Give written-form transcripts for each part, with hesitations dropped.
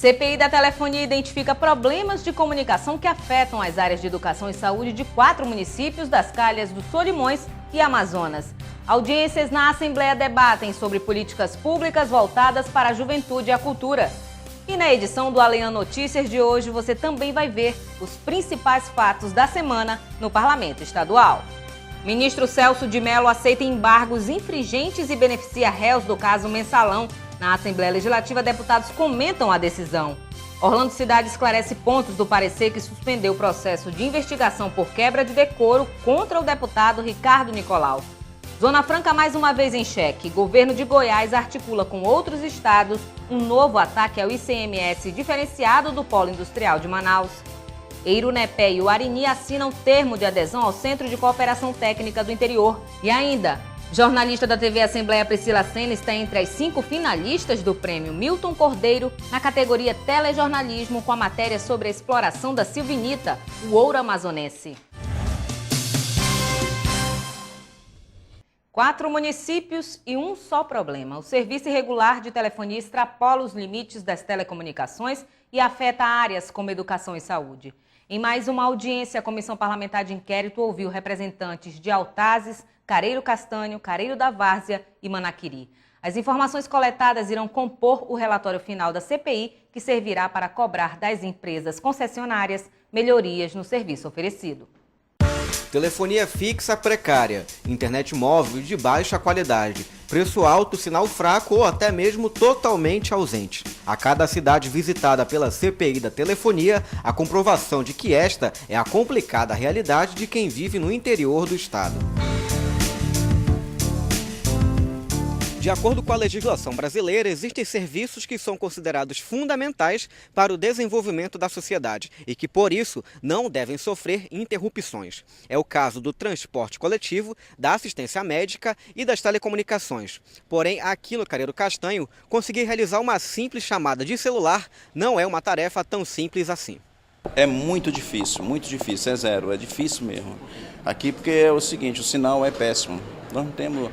CPI da telefonia identifica problemas de comunicação que afetam as áreas de educação e saúde de 4 municípios das calhas do Solimões e Amazonas. Audiências na Assembleia debatem sobre políticas públicas voltadas para a juventude e a cultura. E na edição do Alean Notícias de hoje, você também vai ver os principais fatos da semana no Parlamento Estadual. Ministro Celso de Mello aceita embargos infringentes e beneficia réus do caso Mensalão. Na Assembleia Legislativa, deputados comentam a decisão. Orlando Cidade esclarece pontos do parecer que suspendeu o processo de investigação por quebra de decoro contra o deputado Ricardo Nicolau. Zona Franca mais uma vez em xeque. Governo de Goiás articula com outros estados um novo ataque ao ICMS diferenciado do Polo Industrial de Manaus. Eirunepé e o Arini assinam termo de adesão ao Centro de Cooperação Técnica do Interior. E ainda, jornalista da TV Assembleia Priscila Sena está entre as 5 finalistas do prêmio Milton Cordeiro na categoria Telejornalismo com a matéria sobre a exploração da silvinita, o ouro amazonense. 4 municípios e um só problema. O serviço irregular de telefonia extrapola os limites das telecomunicações e afeta áreas como educação e saúde. Em mais uma audiência, a Comissão Parlamentar de Inquérito ouviu representantes de Altazes, Careiro Castanho, Careiro da Várzea e Manaquiri. As informações coletadas irão compor o relatório final da CPI, que servirá para cobrar das empresas concessionárias melhorias no serviço oferecido. Telefonia fixa precária, internet móvel de baixa qualidade, preço alto, sinal fraco ou até mesmo totalmente ausente. A cada cidade visitada pela CPI da telefonia, a comprovação de que esta é a complicada realidade de quem vive no interior do estado. De acordo com a legislação brasileira, existem serviços que são considerados fundamentais para o desenvolvimento da sociedade e que, por isso, não devem sofrer interrupções. É o caso do transporte coletivo, da assistência médica e das telecomunicações. Porém, aqui no Careiro Castanho, conseguir realizar uma simples chamada de celular não é uma tarefa tão simples assim. É muito difícil, é zero, é difícil mesmo. Aqui porque é o seguinte, o sinal é péssimo. Nós não temos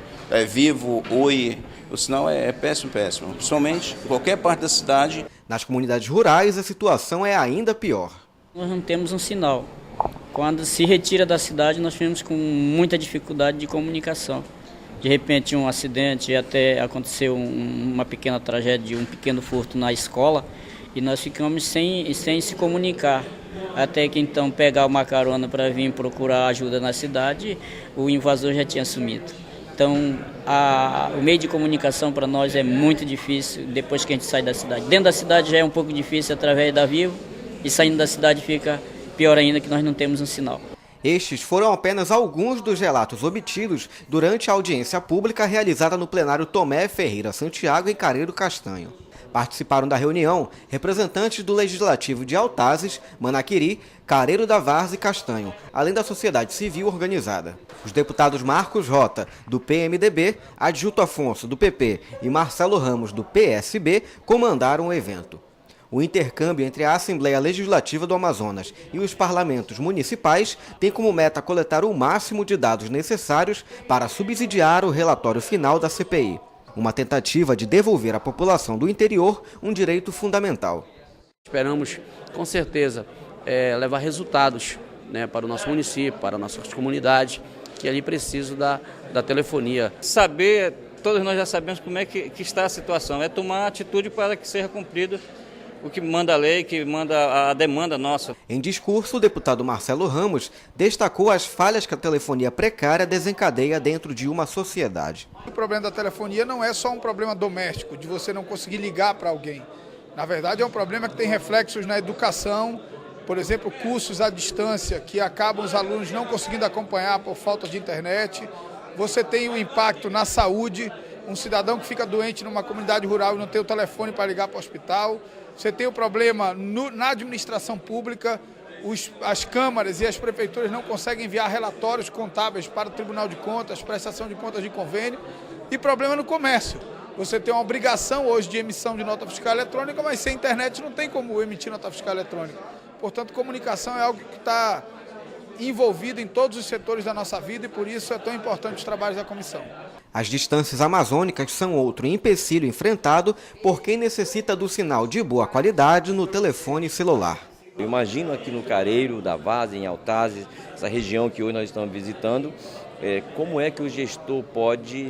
Vivo, Oi, o sinal é péssimo. Principalmente em qualquer parte da cidade. Nas comunidades rurais, a situação é ainda pior. Nós não temos um sinal. Quando se retira da cidade, nós ficamos com muita dificuldade de comunicação. De repente, um acidente, até aconteceu uma pequena tragédia, um pequeno furto na escola, e nós ficamos sem se comunicar. Até que então pegar uma carona para vir procurar ajuda na cidade, o invasor já tinha sumido. Então o meio de comunicação para nós é muito difícil depois que a gente sai da cidade. Dentro da cidade já é um pouco difícil através da Vivo e saindo da cidade fica pior ainda que nós não temos um sinal. Estes foram apenas alguns dos relatos obtidos durante a audiência pública realizada no plenário Tomé Ferreira Santiago em Careiro Castanho. Participaram da reunião representantes do Legislativo de Altazes, Manaquiri, Careiro da Várzea e Castanho, além da sociedade civil organizada. Os deputados Marcos Rota, do PMDB, Adjunto Afonso, do PP e Marcelo Ramos, do PSB, comandaram o evento. O intercâmbio entre a Assembleia Legislativa do Amazonas e os parlamentos municipais tem como meta coletar o máximo de dados necessários para subsidiar o relatório final da CPI. Uma tentativa de devolver à população do interior um direito fundamental. Esperamos, com certeza, levar resultados, para o nosso município, para nossas comunidades, que ali precisam da telefonia. Saber, todos nós já sabemos como é que está a situação, é tomar atitude para que seja cumprido o que manda a lei, que manda a demanda nossa. Em discurso, o deputado Marcelo Ramos destacou as falhas que a telefonia precária desencadeia dentro de uma sociedade. O problema da telefonia não é só um problema doméstico, de você não conseguir ligar para alguém. Na verdade, é um problema que tem reflexos na educação, por exemplo, cursos à distância, que acabam os alunos não conseguindo acompanhar por falta de internet. Você tem um impacto na saúde, um cidadão que fica doente numa comunidade rural e não tem o telefone para ligar para o hospital. Você tem o problema na administração pública, as câmaras e as prefeituras não conseguem enviar relatórios contábeis para o Tribunal de Contas, prestação de contas de convênio, e problema no comércio. Você tem uma obrigação hoje de emissão de nota fiscal eletrônica, mas sem internet não tem como emitir nota fiscal eletrônica. Portanto, comunicação é algo que está envolvido em todos os setores da nossa vida e por isso é tão importante os trabalhos da comissão. As distâncias amazônicas são outro empecilho enfrentado por quem necessita do sinal de boa qualidade no telefone celular. Eu imagino aqui no Careiro da Várzea, em Altazes, essa região que hoje nós estamos visitando, como é que o gestor pode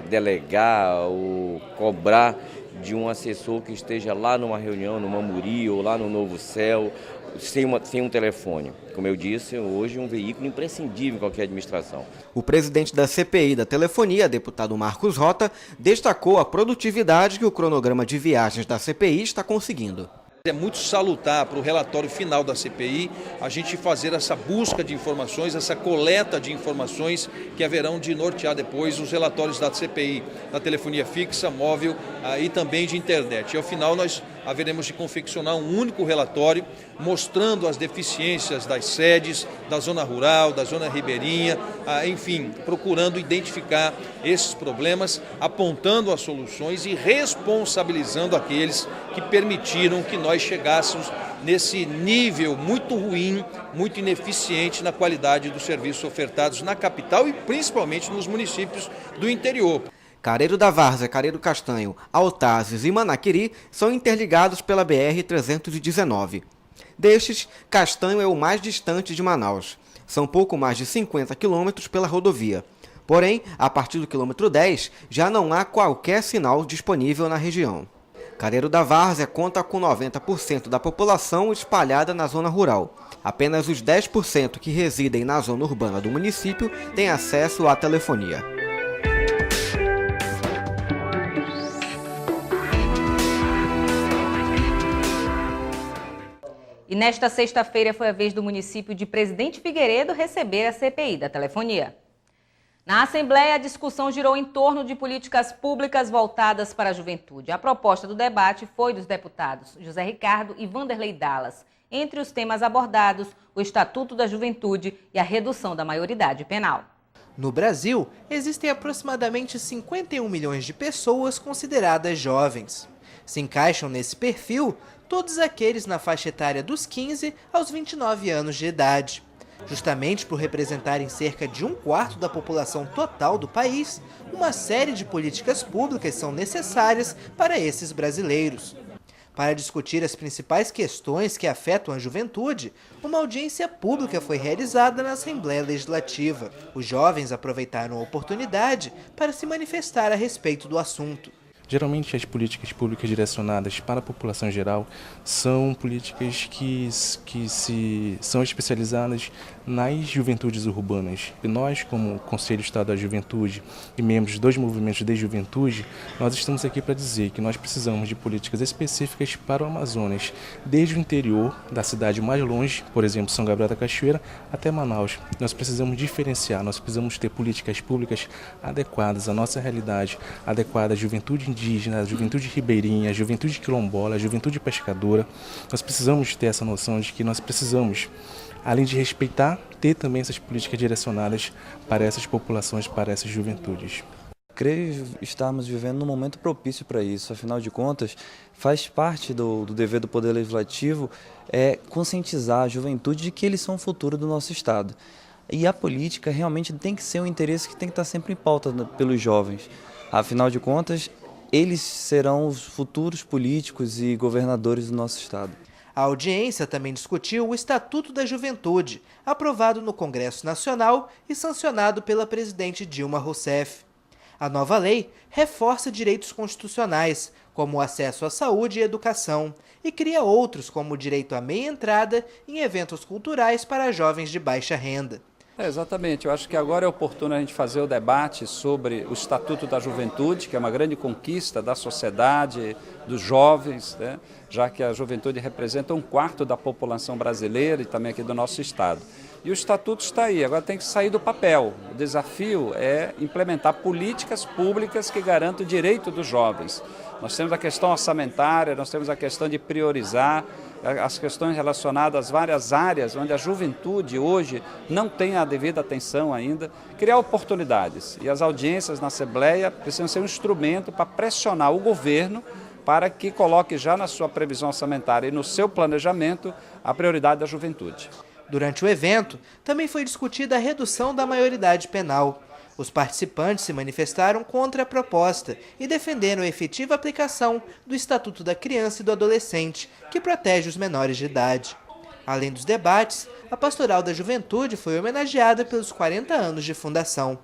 delegar ou cobrar de um assessor que esteja lá numa reunião, no Mamuri ou lá no Novo Céu, sem um telefone. Como eu disse, hoje é um veículo imprescindível em qualquer administração. O presidente da CPI da Telefonia, deputado Marcos Rota, destacou a produtividade que o cronograma de viagens da CPI está conseguindo. É muito salutar para o relatório final da CPI a gente fazer essa busca de informações, essa coleta de informações que haverão de nortear depois os relatórios da CPI, da telefonia fixa, móvel e também de internet. E ao final nós haveremos de confeccionar um único relatório mostrando as deficiências das sedes, da zona rural, da zona ribeirinha, enfim, procurando identificar esses problemas, apontando as soluções e responsabilizando aqueles que permitiram que nós chegássemos nesse nível muito ruim, muito ineficiente na qualidade dos serviços ofertados na capital e principalmente nos municípios do interior. Careiro da Várzea, Careiro Castanho, Altazes e Manaquiri são interligados pela BR-319. Destes, Castanho é o mais distante de Manaus. São pouco mais de 50 quilômetros pela rodovia. Porém, a partir do quilômetro 10, já não há qualquer sinal disponível na região. Careiro da Várzea conta com 90% da população espalhada na zona rural. Apenas os 10% que residem na zona urbana do município têm acesso à telefonia. E nesta sexta-feira foi a vez do município de Presidente Figueiredo receber a CPI da telefonia. Na Assembleia, a discussão girou em torno de políticas públicas voltadas para a juventude. A proposta do debate foi dos deputados José Ricardo e Vanderlei Dallas. Entre os temas abordados, o Estatuto da Juventude e a redução da maioridade penal. No Brasil, existem aproximadamente 51 milhões de pessoas consideradas jovens. Se encaixam nesse perfil todos aqueles na faixa etária dos 15 aos 29 anos de idade. Justamente por representarem cerca de 1/4 da população total do país, uma série de políticas públicas são necessárias para esses brasileiros. Para discutir as principais questões que afetam a juventude, uma audiência pública foi realizada na Assembleia Legislativa. Os jovens aproveitaram a oportunidade para se manifestar a respeito do assunto. Geralmente as políticas públicas direcionadas para a população geral são políticas que são especializadas nas juventudes urbanas. E nós, como Conselho Estadual da Juventude e membros dos movimentos de juventude, nós estamos aqui para dizer que nós precisamos de políticas específicas para o Amazonas, desde o interior da cidade mais longe, por exemplo, São Gabriel da Cachoeira, até Manaus. Nós precisamos diferenciar, nós precisamos ter políticas públicas adequadas à nossa realidade, adequadas à juventude indígena, à juventude ribeirinha, à juventude quilombola, à juventude pescadora. Nós precisamos ter essa noção de que nós precisamos, além de respeitar, ter também essas políticas direcionadas para essas populações, para essas juventudes. Creio estarmos vivendo num momento propício para isso. Afinal de contas, faz parte do dever do Poder Legislativo conscientizar a juventude de que eles são o futuro do nosso Estado. E a política realmente tem que ser um interesse que tem que estar sempre em pauta pelos jovens. Afinal de contas, eles serão os futuros políticos e governadores do nosso Estado. A audiência também discutiu o Estatuto da Juventude, aprovado no Congresso Nacional e sancionado pela presidente Dilma Rousseff. A nova lei reforça direitos constitucionais, como o acesso à saúde e educação, e cria outros, como o direito à meia entrada em eventos culturais para jovens de baixa renda. Exatamente, eu acho que agora é oportuno a gente fazer o debate sobre o Estatuto da Juventude, que é uma grande conquista da sociedade, dos jovens, né? Já que a juventude representa 1/4 da população brasileira e também aqui do nosso Estado. E o Estatuto está aí, agora tem que sair do papel. O desafio é implementar políticas públicas que garantam o direito dos jovens. Nós temos a questão orçamentária, nós temos a questão de priorizar as questões relacionadas às várias áreas onde a juventude hoje não tem a devida atenção ainda, criar oportunidades. E as audiências na Assembleia precisam ser um instrumento para pressionar o governo para que coloque já na sua previsão orçamentária e no seu planejamento a prioridade da juventude. Durante o evento, também foi discutida a redução da maioridade penal. Os participantes se manifestaram contra a proposta e defenderam a efetiva aplicação do Estatuto da Criança e do Adolescente, que protege os menores de idade. Além dos debates, a Pastoral da Juventude foi homenageada pelos 40 anos de fundação.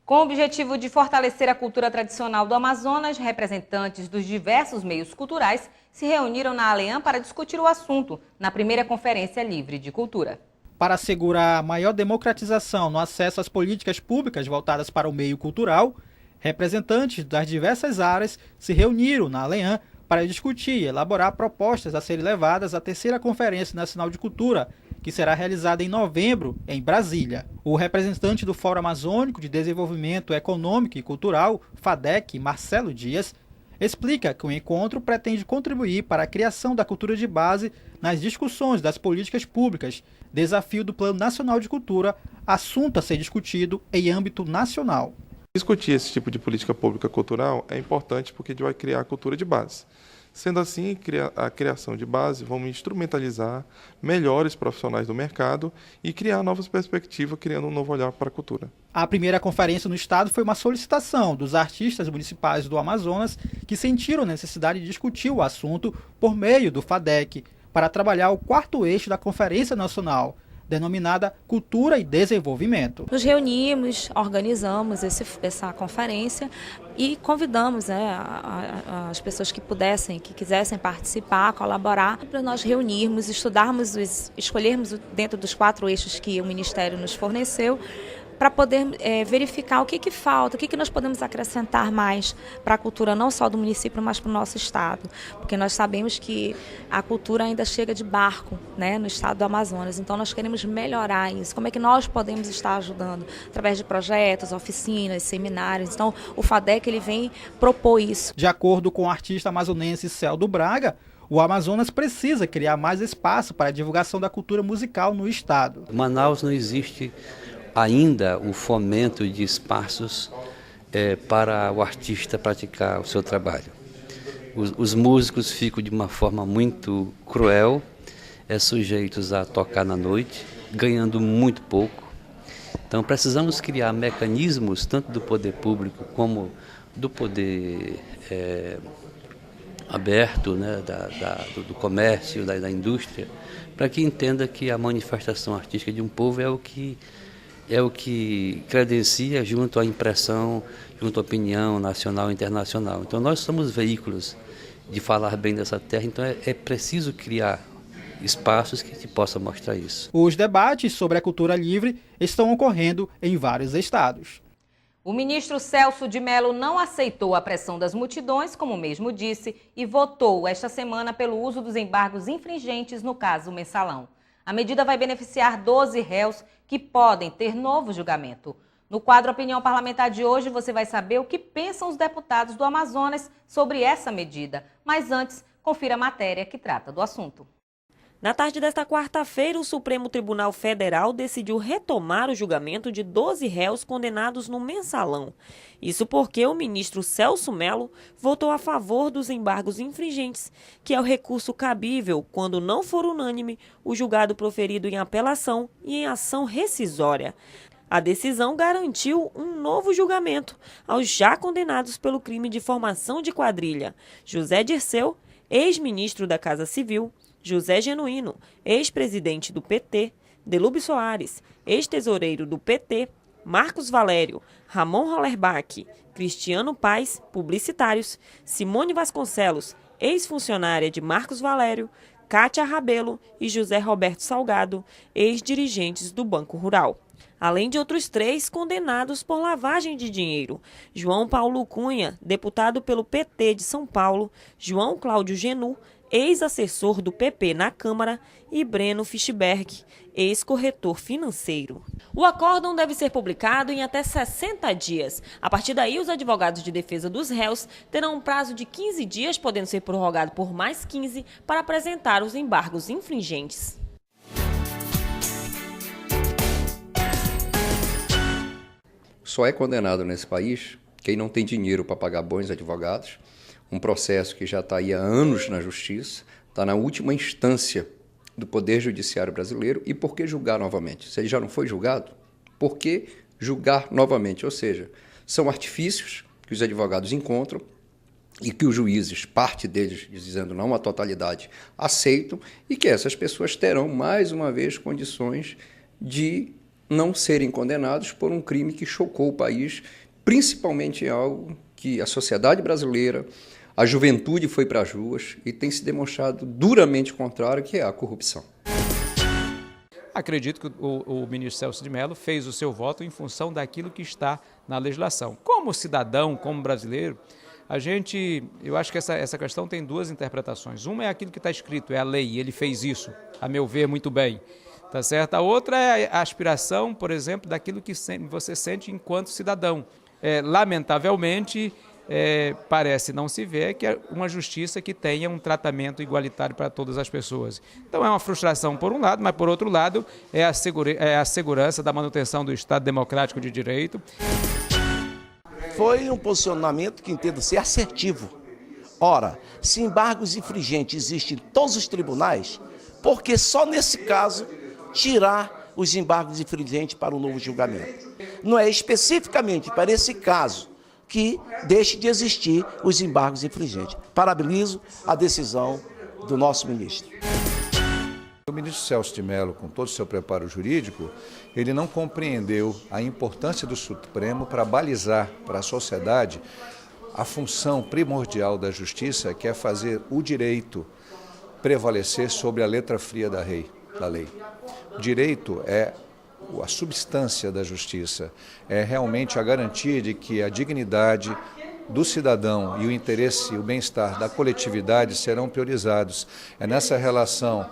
Com o objetivo de fortalecer a cultura tradicional do Amazonas, representantes dos diversos meios culturais se reuniram na Alean para discutir o assunto na primeira Conferência Livre de Cultura. Para assegurar maior democratização no acesso às políticas públicas voltadas para o meio cultural, representantes das diversas áreas se reuniram na Alean para discutir e elaborar propostas a serem levadas à terceira Conferência Nacional de Cultura, que será realizada em novembro, em Brasília. O representante do Fórum Amazônico de Desenvolvimento Econômico e Cultural, FADEC, Marcelo Dias, explica que o encontro pretende contribuir para a criação da cultura de base nas discussões das políticas públicas, desafio do Plano Nacional de Cultura, assunto a ser discutido em âmbito nacional. Discutir esse tipo de política pública cultural é importante porque a gente vai criar a cultura de base. Sendo assim, a criação de base, vamos instrumentalizar melhores profissionais do mercado e criar novas perspectivas, criando um novo olhar para a cultura. A primeira conferência no estado foi uma solicitação dos artistas municipais do Amazonas que sentiram a necessidade de discutir o assunto por meio do FADEC, para trabalhar o quarto eixo da Conferência Nacional, denominada Cultura e Desenvolvimento. Nos reunimos, organizamos essa conferência e convidamos as pessoas que quisessem participar, colaborar, para nós reunirmos, estudarmos, escolhermos dentro dos 4 eixos que o Ministério nos forneceu, para poder verificar o que falta, o que nós podemos acrescentar mais para a cultura, não só do município, mas para o nosso estado. Porque nós sabemos que a cultura ainda chega de barco, né, no estado do Amazonas. Então nós queremos melhorar isso. Como é que nós podemos estar ajudando? Através de projetos, oficinas, seminários. Então o FADEC ele vem propor isso. De acordo com o artista amazonense Celdo Braga, o Amazonas precisa criar mais espaço para a divulgação da cultura musical no estado. Manaus não existe ainda o fomento de espaços para o artista praticar o seu trabalho. Os músicos ficam de uma forma muito cruel, sujeitos a tocar na noite, ganhando muito pouco. Então precisamos criar mecanismos, tanto do poder público como do poder aberto, né, do comércio, da indústria, para que entenda que a manifestação artística de um povo é o que credencia junto à impressão, junto à opinião nacional e internacional. Então nós somos veículos de falar bem dessa terra, então é preciso criar espaços que possam mostrar isso. Os debates sobre a cultura livre estão ocorrendo em vários estados. O ministro Celso de Mello não aceitou a pressão das multidões, como mesmo disse, e votou esta semana pelo uso dos embargos infringentes no caso Mensalão. A medida vai beneficiar 12 réus que podem ter novo julgamento. No quadro Opinião Parlamentar de hoje, você vai saber o que pensam os deputados do Amazonas sobre essa medida. Mas antes, confira a matéria que trata do assunto. Na tarde desta quarta-feira, o Supremo Tribunal Federal decidiu retomar o julgamento de 12 réus condenados no Mensalão. Isso porque o ministro Celso Mello votou a favor dos embargos infringentes, que é o recurso cabível quando não for unânime o julgado proferido em apelação e em ação rescisória. A decisão garantiu um novo julgamento aos já condenados pelo crime de formação de quadrilha: José Dirceu, ex-ministro da Casa Civil, José Genuíno, ex-presidente do PT, Delúbio Soares, ex-tesoureiro do PT, Marcos Valério, Ramon Hollerbach, Cristiano Paes, publicitários, Simone Vasconcelos, ex-funcionária de Marcos Valério, Cátia Rabelo e José Roberto Salgado, ex-dirigentes do Banco Rural. Além de outros 3 condenados por lavagem de dinheiro: João Paulo Cunha, deputado pelo PT de São Paulo, João Cláudio Genu, ex-assessor do PP na Câmara, e Breno Fischberg, ex-corretor financeiro. O acórdão deve ser publicado em até 60 dias. A partir daí, os advogados de defesa dos réus terão um prazo de 15 dias, podendo ser prorrogado por mais 15, para apresentar os embargos infringentes. Só é condenado nesse país quem não tem dinheiro para pagar bons advogados, um processo que já está aí há anos na justiça, está na última instância do Poder Judiciário brasileiro. E por que julgar novamente? Se ele já não foi julgado, por que julgar novamente. Ou seja, são artifícios que os advogados encontram e que os juízes, parte deles, dizendo não a totalidade, aceitam, e que essas pessoas terão, mais uma vez, condições de não serem condenados por um crime que chocou o país, principalmente em algo que a sociedade brasileira, a juventude foi para as ruas e tem se demonstrado duramente contrário, que é a corrupção. Acredito que o ministro Celso de Mello fez o seu voto em função daquilo que está na legislação. Como cidadão, como brasileiro, eu acho que essa questão tem duas interpretações. Uma é aquilo que está escrito, é a lei, e ele fez isso, a meu ver, muito bem. Tá certo? A outra é a aspiração, por exemplo, daquilo que você sente enquanto cidadão. Lamentavelmente, parece não se ver que é uma justiça que tenha um tratamento igualitário para todas as pessoas. Então é uma frustração por um lado, mas por outro lado é a segurança da manutenção do Estado Democrático de Direito. Foi um posicionamento que entendo ser assertivo. Ora, se embargos infringentes existem em todos os tribunais, por que só nesse caso tirar os embargos infringentes para o novo julgamento? Não é especificamente para esse caso que deixe de existir os embargos infringentes. Parabenizo a decisão do nosso ministro. O ministro Celso de Mello, com todo o seu preparo jurídico, ele não compreendeu a importância do Supremo para balizar para a sociedade a função primordial da justiça, que é fazer o direito prevalecer sobre a letra fria da lei. O direito é a substância da justiça, é realmente a garantia de que a dignidade do cidadão e o interesse e o bem-estar da coletividade serão priorizados. É nessa relação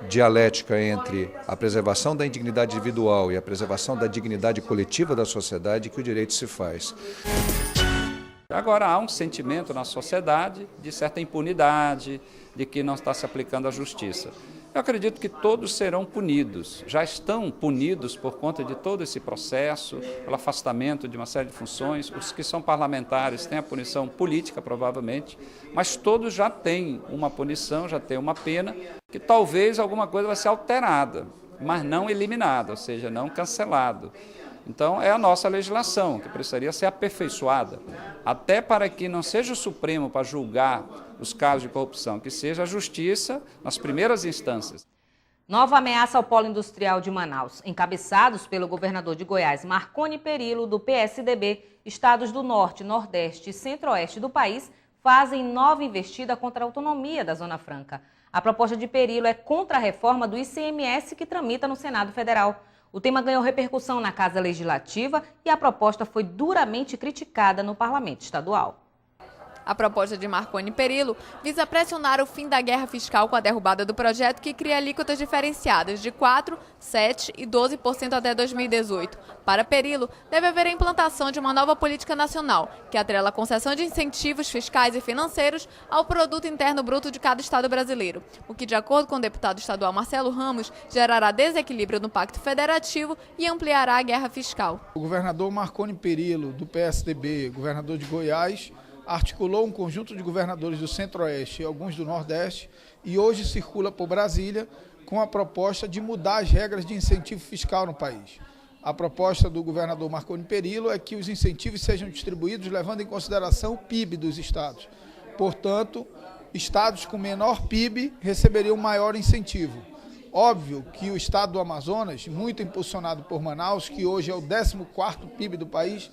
dialética entre a preservação da indignidade individual e a preservação da dignidade coletiva da sociedade que o direito se faz. Agora há um sentimento na sociedade de certa impunidade, de que não está se aplicando a justiça. Eu acredito que todos serão punidos, já estão punidos por conta de todo esse processo, pelo afastamento de uma série de funções. Os que são parlamentares têm a punição política, provavelmente, mas todos já têm uma punição, já têm uma pena, que talvez alguma coisa vai ser alterada, mas não eliminada, ou seja, não cancelado. Então, é a nossa legislação, que precisaria ser aperfeiçoada, até para que não seja o Supremo para julgar os casos de corrupção, que seja a Justiça nas primeiras instâncias. Nova ameaça ao polo industrial de Manaus. Encabeçados pelo governador de Goiás, Marconi Perillo, do PSDB, estados do Norte, Nordeste e Centro-Oeste do país fazem nova investida contra a autonomia da Zona Franca. A proposta de Perillo é contra a reforma do ICMS que tramita no Senado Federal. O tema ganhou repercussão na Casa Legislativa e a proposta foi duramente criticada no Parlamento Estadual. A proposta de Marconi Perillo visa pressionar o fim da guerra fiscal com a derrubada do projeto que cria alíquotas diferenciadas de 4%, 7% e 12% até 2018. Para Perillo, deve haver a implantação de uma nova política nacional, que atrela a concessão de incentivos fiscais e financeiros ao produto interno bruto de cada estado brasileiro, o que, de acordo com o deputado estadual Marcelo Ramos, gerará desequilíbrio no Pacto Federativo e ampliará a guerra fiscal. O governador Marconi Perillo, do PSDB, governador de Goiás, articulou um conjunto de governadores do Centro-Oeste e alguns do Nordeste e hoje circula por Brasília com a proposta de mudar as regras de incentivo fiscal no país. A proposta do governador Marconi Perillo é que os incentivos sejam distribuídos levando em consideração o PIB dos estados. Portanto, estados com menor PIB receberiam maior incentivo. Óbvio que o estado do Amazonas, muito impulsionado por Manaus, que hoje é o 14º PIB do país,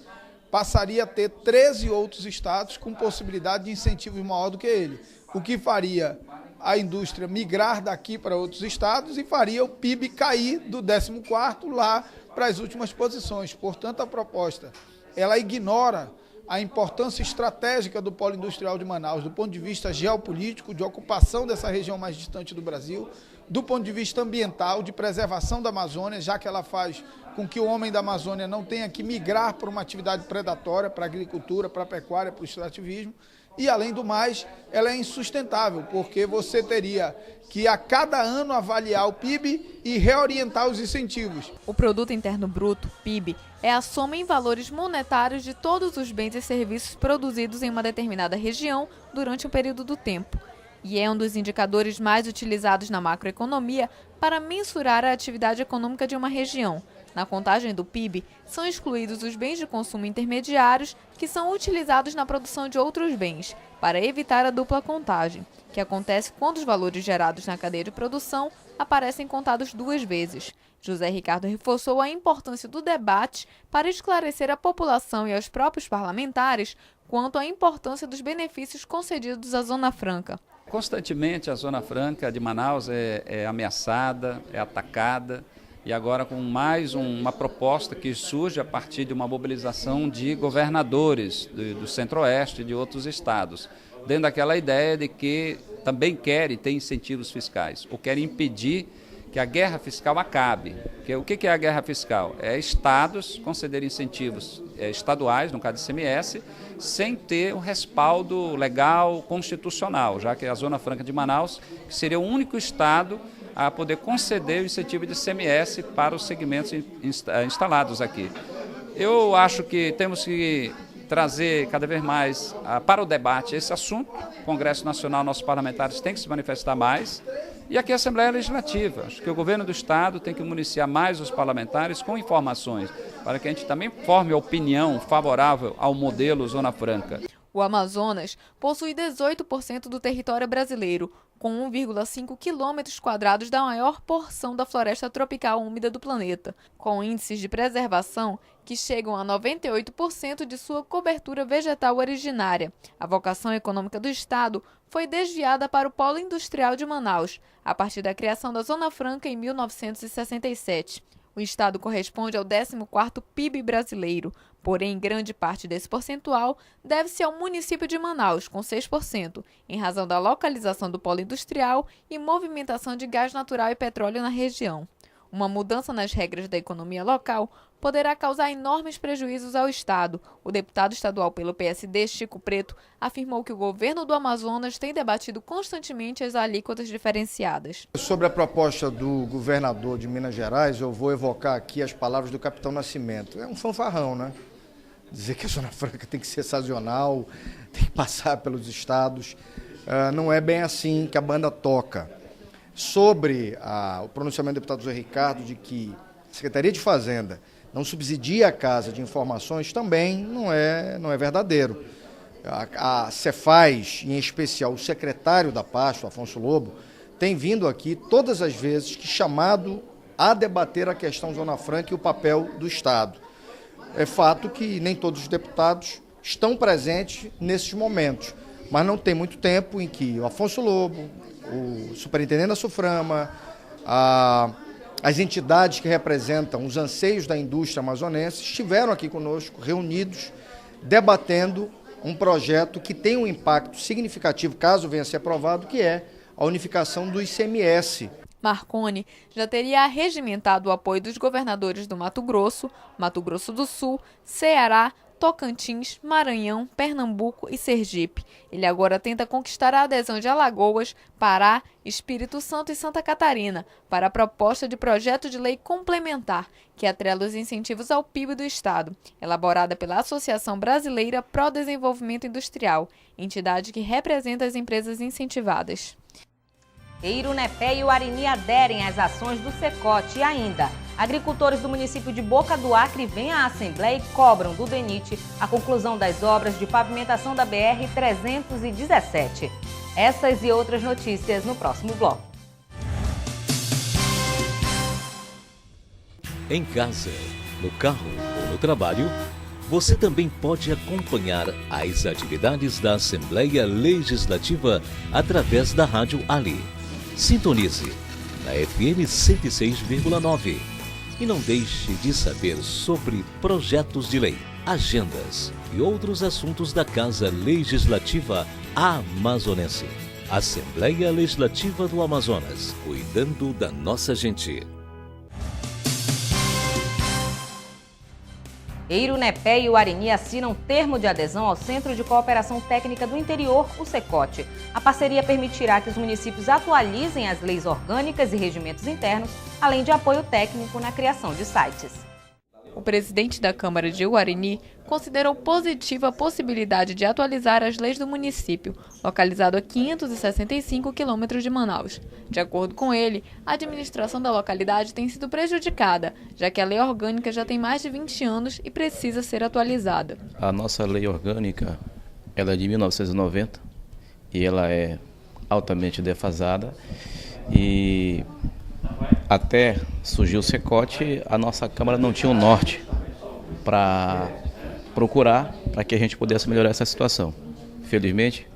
passaria a ter 13 outros estados com possibilidade de incentivos maior do que ele, o que faria a indústria migrar daqui para outros estados e faria o PIB cair do 14º lá para as últimas posições. Portanto, a proposta ela ignora a importância estratégica do polo industrial de Manaus, do ponto de vista geopolítico, de ocupação dessa região mais distante do Brasil, do ponto de vista ambiental, de preservação da Amazônia, já que ela faz com que o homem da Amazônia não tenha que migrar para uma atividade predatória, para a agricultura, para a pecuária, para o extrativismo. E, além do mais, ela é insustentável, porque você teria que, a cada ano, avaliar o PIB e reorientar os incentivos. O Produto Interno Bruto, PIB, é a soma em valores monetários de todos os bens e serviços produzidos em uma determinada região durante um período do tempo. E é um dos indicadores mais utilizados na macroeconomia para mensurar a atividade econômica de uma região. Na contagem do PIB, são excluídos os bens de consumo intermediários que são utilizados na produção de outros bens, para evitar a dupla contagem, que acontece quando os valores gerados na cadeia de produção aparecem contados duas vezes. José Ricardo reforçou a importância do debate para esclarecer a população e aos próprios parlamentares quanto à importância dos benefícios concedidos à Zona Franca. Constantemente a Zona Franca de Manaus é ameaçada, é atacada, e agora com mais uma proposta que surge a partir de uma mobilização de governadores do Centro-Oeste e de outros estados, dentro daquela ideia de que também querem ter incentivos fiscais, ou querem impedir que a guerra fiscal acabe. O que é a guerra fiscal? É estados concederem incentivos estaduais, no caso do ICMS, sem ter um respaldo legal constitucional, já que a Zona Franca de Manaus seria o único estado a poder conceder o incentivo de ICMS para os segmentos instalados aqui. Eu acho que temos que trazer cada vez mais para o debate esse assunto. O Congresso Nacional, nossos parlamentares têm que se manifestar mais. E aqui a Assembleia Legislativa. Acho que o governo do Estado tem que municiar mais os parlamentares com informações, para que a gente também forme opinião favorável ao modelo Zona Franca. O Amazonas possui 18% do território brasileiro, com 1,5 km² da maior porção da floresta tropical úmida do planeta, com índices de preservação que chegam a 98% de sua cobertura vegetal originária. A vocação econômica do Estado foi desviada para o polo industrial de Manaus, a partir da criação da Zona Franca em 1967. O Estado corresponde ao 14º PIB brasileiro, porém grande parte desse percentual deve-se ao município de Manaus, com 6%, em razão da localização do polo industrial e movimentação de gás natural e petróleo na região. Uma mudança nas regras da economia local poderá causar enormes prejuízos ao Estado. O deputado estadual pelo PSD, Chico Preto, afirmou que o governo do Amazonas tem debatido constantemente as alíquotas diferenciadas. Sobre a proposta do governador de Minas Gerais, eu vou evocar aqui as palavras do Capitão Nascimento. É um fanfarrão, né? Dizer que a Zona Franca tem que ser sazonal, tem que passar pelos estados. Não é bem assim que a banda toca. Sobre o pronunciamento do deputado José Ricardo de que a Secretaria de Fazenda não subsidia a Casa de Informações, também não é verdadeiro. A Cefaz, em especial o secretário da pasta, Afonso Lobo, tem vindo aqui todas as vezes que chamado a debater a questão Zona Franca e o papel do Estado. É fato que nem todos os deputados estão presentes nesses momentos, mas não tem muito tempo em que o Afonso Lobo, o superintendente da SUFRAMA, as entidades que representam os anseios da indústria amazonense estiveram aqui conosco, reunidos, debatendo um projeto que tem um impacto significativo, caso venha a ser aprovado, que é a unificação do ICMS. Marconi já teria arregimentado o apoio dos governadores do Mato Grosso do Sul, Ceará, Tocantins, Maranhão, Pernambuco e Sergipe. Ele agora tenta conquistar a adesão de Alagoas, Pará, Espírito Santo e Santa Catarina para a proposta de projeto de lei complementar que atrela os incentivos ao PIB do Estado, elaborada pela Associação Brasileira Pro Desenvolvimento Industrial, entidade que representa as empresas incentivadas. Eirunepé e o Arini aderem às ações do Secote e ainda, agricultores do município de Boca do Acre vêm à Assembleia e cobram do DENIT a conclusão das obras de pavimentação da BR-317. Essas e outras notícias no próximo bloco. Em casa, no carro ou no trabalho, você também pode acompanhar as atividades da Assembleia Legislativa através da Rádio Ali. Sintonize na FM 106,9 e não deixe de saber sobre projetos de lei, agendas e outros assuntos da Casa Legislativa Amazonense. Assembleia Legislativa do Amazonas, cuidando da nossa gente. Eirunepé e o Arini assinam termo de adesão ao Centro de Cooperação Técnica do Interior, o Secote. A parceria permitirá que os municípios atualizem as leis orgânicas e regimentos internos, além de apoio técnico na criação de sites. O presidente da Câmara de Uarini considerou positiva a possibilidade de atualizar as leis do município, localizado a 565 quilômetros de Manaus. De acordo com ele, a administração da localidade tem sido prejudicada, já que a lei orgânica já tem mais de 20 anos e precisa ser atualizada. A nossa lei orgânica ela é de 1990 e ela é altamente defasada e até surgiu o Secote, a nossa Câmara não tinha um norte para procurar para que a gente pudesse melhorar essa situação. Felizmente,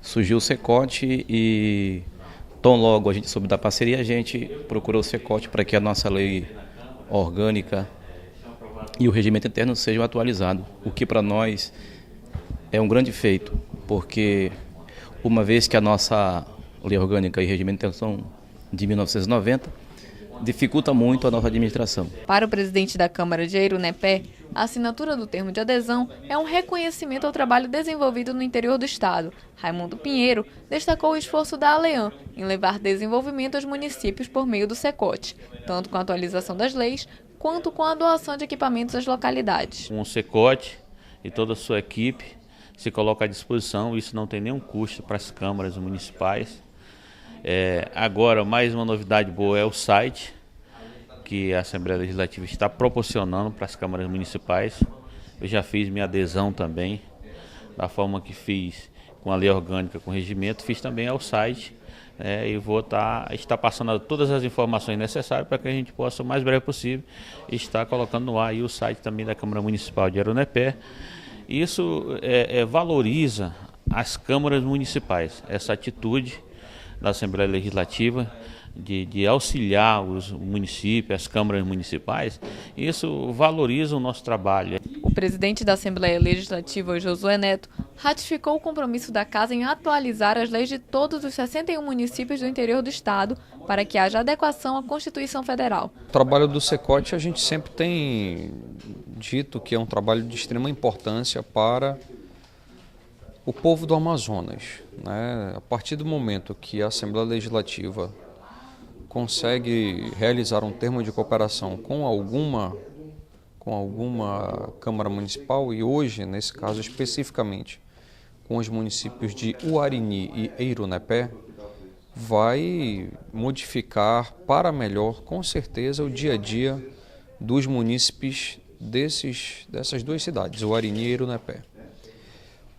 surgiu o Secote e tão logo a gente soube da parceria, a gente procurou o Secote para que a nossa lei orgânica e o regimento interno sejam atualizados, o que para nós é um grande feito, porque uma vez que a nossa lei orgânica e regimento interno são de 1990, dificulta muito a nossa administração. Para o presidente da Câmara de Eirunepé, a assinatura do termo de adesão é um reconhecimento ao trabalho desenvolvido no interior do estado. Raimundo Pinheiro destacou o esforço da ALEAN em levar desenvolvimento aos municípios por meio do Secote, tanto com a atualização das leis, quanto com a doação de equipamentos às localidades. Com o Secote e toda a sua equipe se coloca à disposição, isso não tem nenhum custo para as câmaras municipais. Agora, mais uma novidade boa é o site que a Assembleia Legislativa está proporcionando para as câmaras municipais. Eu já fiz minha adesão também, da forma que fiz com a lei orgânica, com o regimento, fiz também ao site e vou estar passando todas as informações necessárias para que a gente possa, o mais breve possível, estar colocando no ar aí o site também da Câmara Municipal de Eirunepé. Isso valoriza as câmaras municipais, essa atitude da Assembleia Legislativa de auxiliar os municípios, as câmaras municipais, isso valoriza o nosso trabalho. O presidente da Assembleia Legislativa, Josué Neto, ratificou o compromisso da Casa em atualizar as leis de todos os 61 municípios do interior do estado para que haja adequação à Constituição Federal. O trabalho do Secote a gente sempre tem dito que é um trabalho de extrema importância para o povo do Amazonas, né? A partir do momento que a Assembleia Legislativa consegue realizar um termo de cooperação com alguma Câmara Municipal, e hoje, nesse caso especificamente, com os municípios de Uarini e Eirunepé, vai modificar para melhor, com certeza, o dia a dia dos munícipes dessas duas cidades, Uarini e Eirunepé.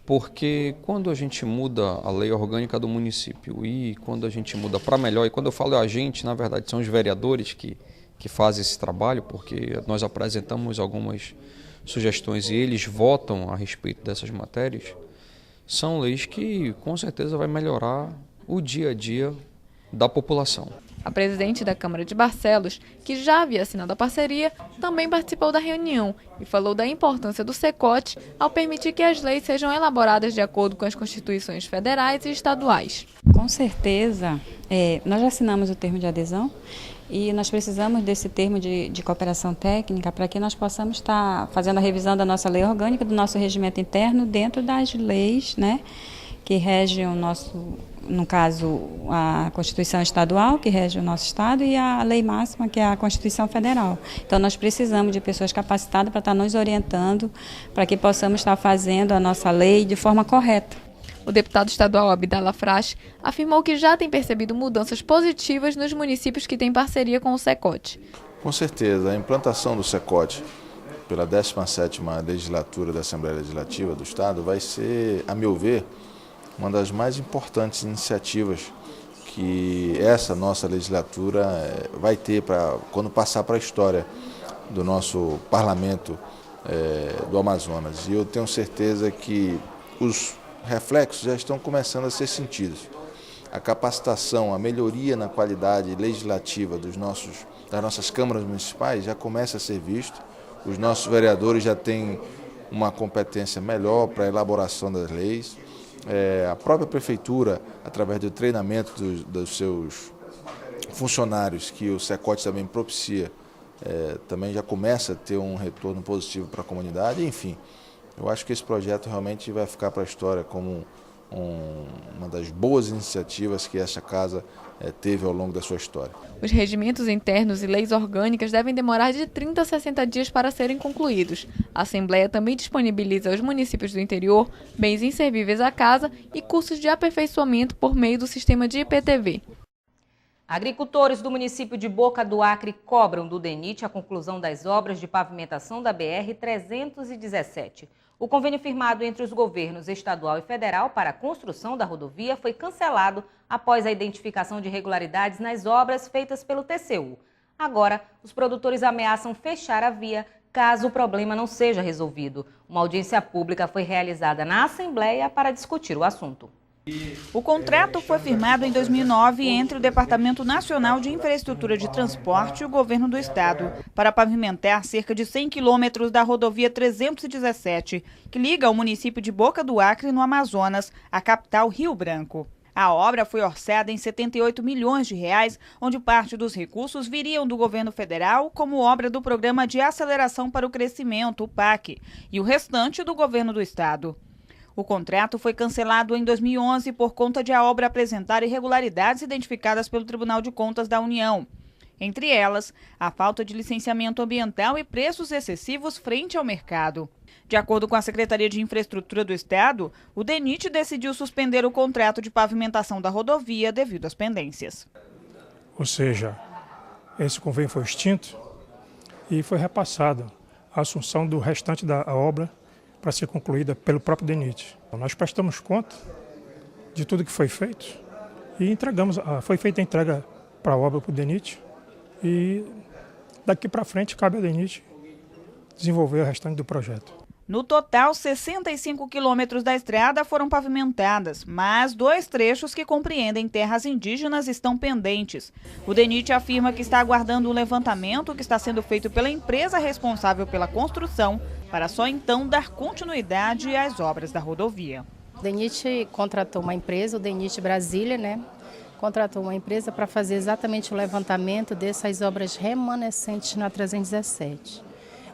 Porque quando a gente muda a lei orgânica do município e quando a gente muda para melhor, e quando eu falo a gente, na verdade são os vereadores que fazem esse trabalho, porque nós apresentamos algumas sugestões e eles votam a respeito dessas matérias, são leis que com certeza vai melhorar o dia a dia da população. A presidente da Câmara de Barcelos, que já havia assinado a parceria, também participou da reunião e falou da importância do Secote ao permitir que as leis sejam elaboradas de acordo com as constituições federais e estaduais. Com certeza, nós já assinamos o termo de adesão e nós precisamos desse termo de cooperação técnica para que nós possamos estar fazendo a revisão da nossa lei orgânica, do nosso regimento interno, dentro das leis, né, que regem o nosso, no caso, a Constituição Estadual, que rege o nosso Estado, e a lei máxima, que é a Constituição Federal. Então, nós precisamos de pessoas capacitadas para estar nos orientando, para que possamos estar fazendo a nossa lei de forma correta. O deputado estadual Abdallah Frache afirmou que já tem percebido mudanças positivas nos municípios que têm parceria com o Secote. Com certeza, a implantação do Secote pela 17ª legislatura da Assembleia Legislativa do Estado vai ser, a meu ver, uma das mais importantes iniciativas que essa nossa legislatura vai ter quando passar para a história do nosso parlamento do Amazonas. E eu tenho certeza que os reflexos já estão começando a ser sentidos. A capacitação, a melhoria na qualidade legislativa das nossas câmaras municipais já começa a ser visto. Os nossos vereadores já têm uma competência melhor para a elaboração das leis. A própria prefeitura, através do treinamento dos seus funcionários, que o Secote também propicia, também já começa a ter um retorno positivo para a comunidade. Enfim, eu acho que esse projeto realmente vai ficar para a história como uma das boas iniciativas que essa casa teve ao longo da sua história. Os regimentos internos e leis orgânicas devem demorar de 30 a 60 dias para serem concluídos. A Assembleia também disponibiliza aos municípios do interior bens inservíveis à casa e cursos de aperfeiçoamento por meio do sistema de IPTV. Agricultores do município de Boca do Acre cobram do DENIT a conclusão das obras de pavimentação da BR-317. O convênio firmado entre os governos estadual e federal para a construção da rodovia foi cancelado após a identificação de irregularidades nas obras feitas pelo TCU. Agora, os produtores ameaçam fechar a via caso o problema não seja resolvido. Uma audiência pública foi realizada na Assembleia para discutir o assunto. O contrato foi firmado em 2009 entre o Departamento Nacional de Infraestrutura de Transporte e o Governo do Estado para pavimentar cerca de 100 quilômetros da rodovia 317, que liga o município de Boca do Acre, no Amazonas, à capital Rio Branco. A obra foi orçada em 78 milhões de reais, onde parte dos recursos viriam do governo federal como obra do Programa de Aceleração para o Crescimento, o PAC, e o restante do governo do estado. O contrato foi cancelado em 2011 por conta de a obra apresentar irregularidades identificadas pelo Tribunal de Contas da União. Entre elas, a falta de licenciamento ambiental e preços excessivos frente ao mercado. De acordo com a Secretaria de Infraestrutura do Estado, o DENIT decidiu suspender o contrato de pavimentação da rodovia devido às pendências. Ou seja, esse convênio foi extinto e foi repassado a assunção do restante da obra para ser concluída pelo próprio DENIT. Nós prestamos conta de tudo que foi feito e entregamos, foi feita a entrega para a obra para o DENIT e daqui para frente cabe ao DENIT desenvolver o restante do projeto. No total, 65 quilômetros da estrada foram pavimentadas, mas 2 trechos que compreendem terras indígenas estão pendentes. O DENIT afirma que está aguardando um levantamento que está sendo feito pela empresa responsável pela construção, para só então dar continuidade às obras da rodovia. O DENIT contratou uma empresa, o DENIT Brasília, contratou uma empresa para fazer exatamente o levantamento dessas obras remanescentes na 317.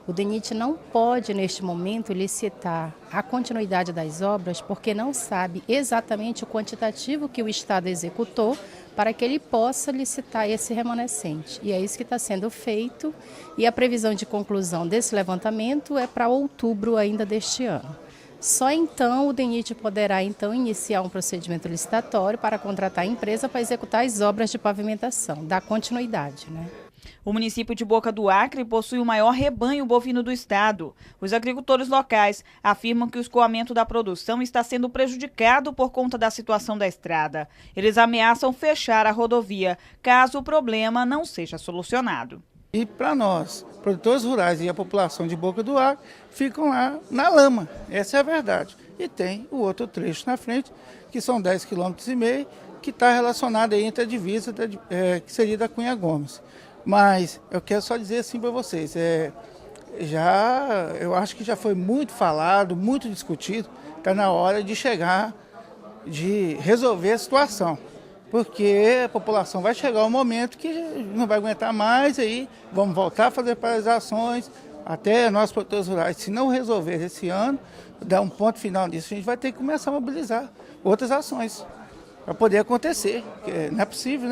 O DENIT não pode, neste momento, licitar a continuidade das obras porque não sabe exatamente o quantitativo que o Estado executou para que ele possa licitar esse remanescente. E é isso que está sendo feito e a previsão de conclusão desse levantamento é para outubro ainda deste ano. Só então o DENIT poderá iniciar um procedimento licitatório para contratar a empresa para executar as obras de pavimentação, dar continuidade, O município de Boca do Acre possui o maior rebanho bovino do estado. Os agricultores locais afirmam que o escoamento da produção está sendo prejudicado por conta da situação da estrada. Eles ameaçam fechar a rodovia, caso o problema não seja solucionado. E para nós, produtores rurais e a população de Boca do Acre, ficam lá na lama, essa é a verdade. E tem o outro trecho na frente, que são 10,5 km, que está relacionado aí entre a divisa, que seria da Cunha Gomes. Mas eu quero só dizer assim para vocês, eu acho que já foi muito falado, muito discutido, está na hora de de resolver a situação. Porque a população vai chegar um momento que não vai aguentar mais, aí vamos voltar a fazer paralisações, até nós produtores rurais, se não resolver esse ano, dar um ponto final nisso, a gente vai ter que começar a mobilizar outras ações para poder acontecer, porque não é possível,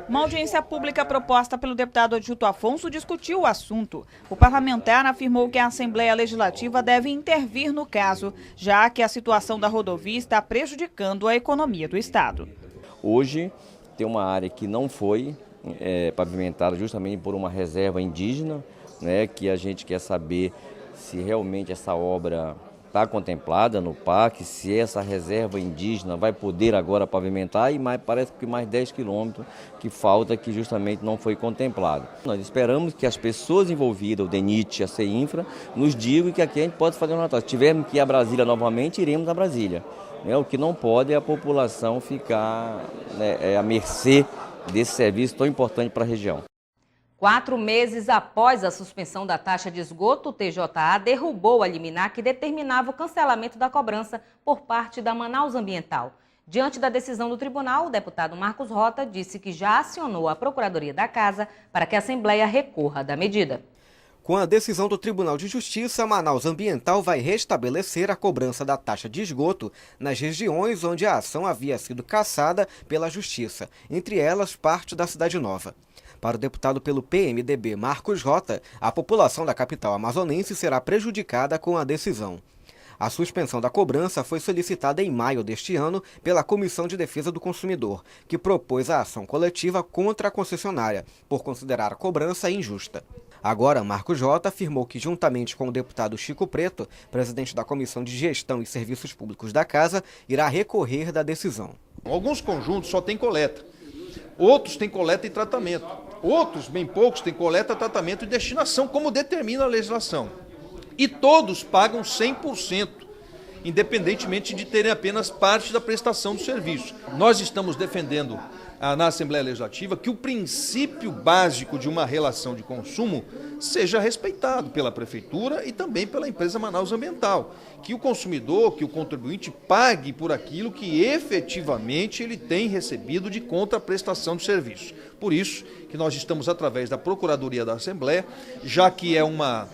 Uma audiência pública proposta pelo deputado Adilto Afonso discutiu o assunto. O parlamentar afirmou que a Assembleia Legislativa deve intervir no caso, já que a situação da rodovia está prejudicando a economia do estado. Hoje tem uma área que não foi pavimentada justamente por uma reserva indígena, que a gente quer saber se realmente essa obra está contemplada no PAC, se essa reserva indígena vai poder agora pavimentar e parece que mais 10 quilômetros que falta que justamente não foi contemplado. Nós esperamos que as pessoas envolvidas, o DENIT, a CEINFRA, nos digam que aqui a gente pode fazer uma nota. Se tivermos que ir a Brasília novamente, iremos a Brasília. O que não pode é a população ficar à mercê desse serviço tão importante para a região. 4 meses após a suspensão da taxa de esgoto, o TJA derrubou a liminar que determinava o cancelamento da cobrança por parte da Manaus Ambiental. Diante da decisão do tribunal, o deputado Marcos Rota disse que já acionou a Procuradoria da Casa para que a Assembleia recorra da medida. Com a decisão do Tribunal de Justiça, Manaus Ambiental vai restabelecer a cobrança da taxa de esgoto nas regiões onde a ação havia sido cassada pela Justiça, entre elas parte da Cidade Nova. Para o deputado pelo PMDB Marcos Rota, a população da capital amazonense será prejudicada com a decisão. A suspensão da cobrança foi solicitada em maio deste ano pela Comissão de Defesa do Consumidor, que propôs a ação coletiva contra a concessionária, por considerar a cobrança injusta. Agora, Marcos Rota afirmou que, juntamente com o deputado Chico Preto, presidente da Comissão de Gestão e Serviços Públicos da Casa, irá recorrer da decisão. Alguns conjuntos só têm coleta, outros têm coleta e tratamento, outros, bem poucos, têm coleta, tratamento e destinação, como determina a legislação. E todos pagam 100%, independentemente de terem apenas parte da prestação do serviço. Nós estamos defendendo na Assembleia Legislativa que o princípio básico de uma relação de consumo seja respeitado pela Prefeitura e também pela empresa Manaus Ambiental. Que o consumidor, que o contribuinte pague por aquilo que efetivamente ele tem recebido de contraprestação do serviço. Por isso que nós estamos, através da Procuradoria da Assembleia, já que é uma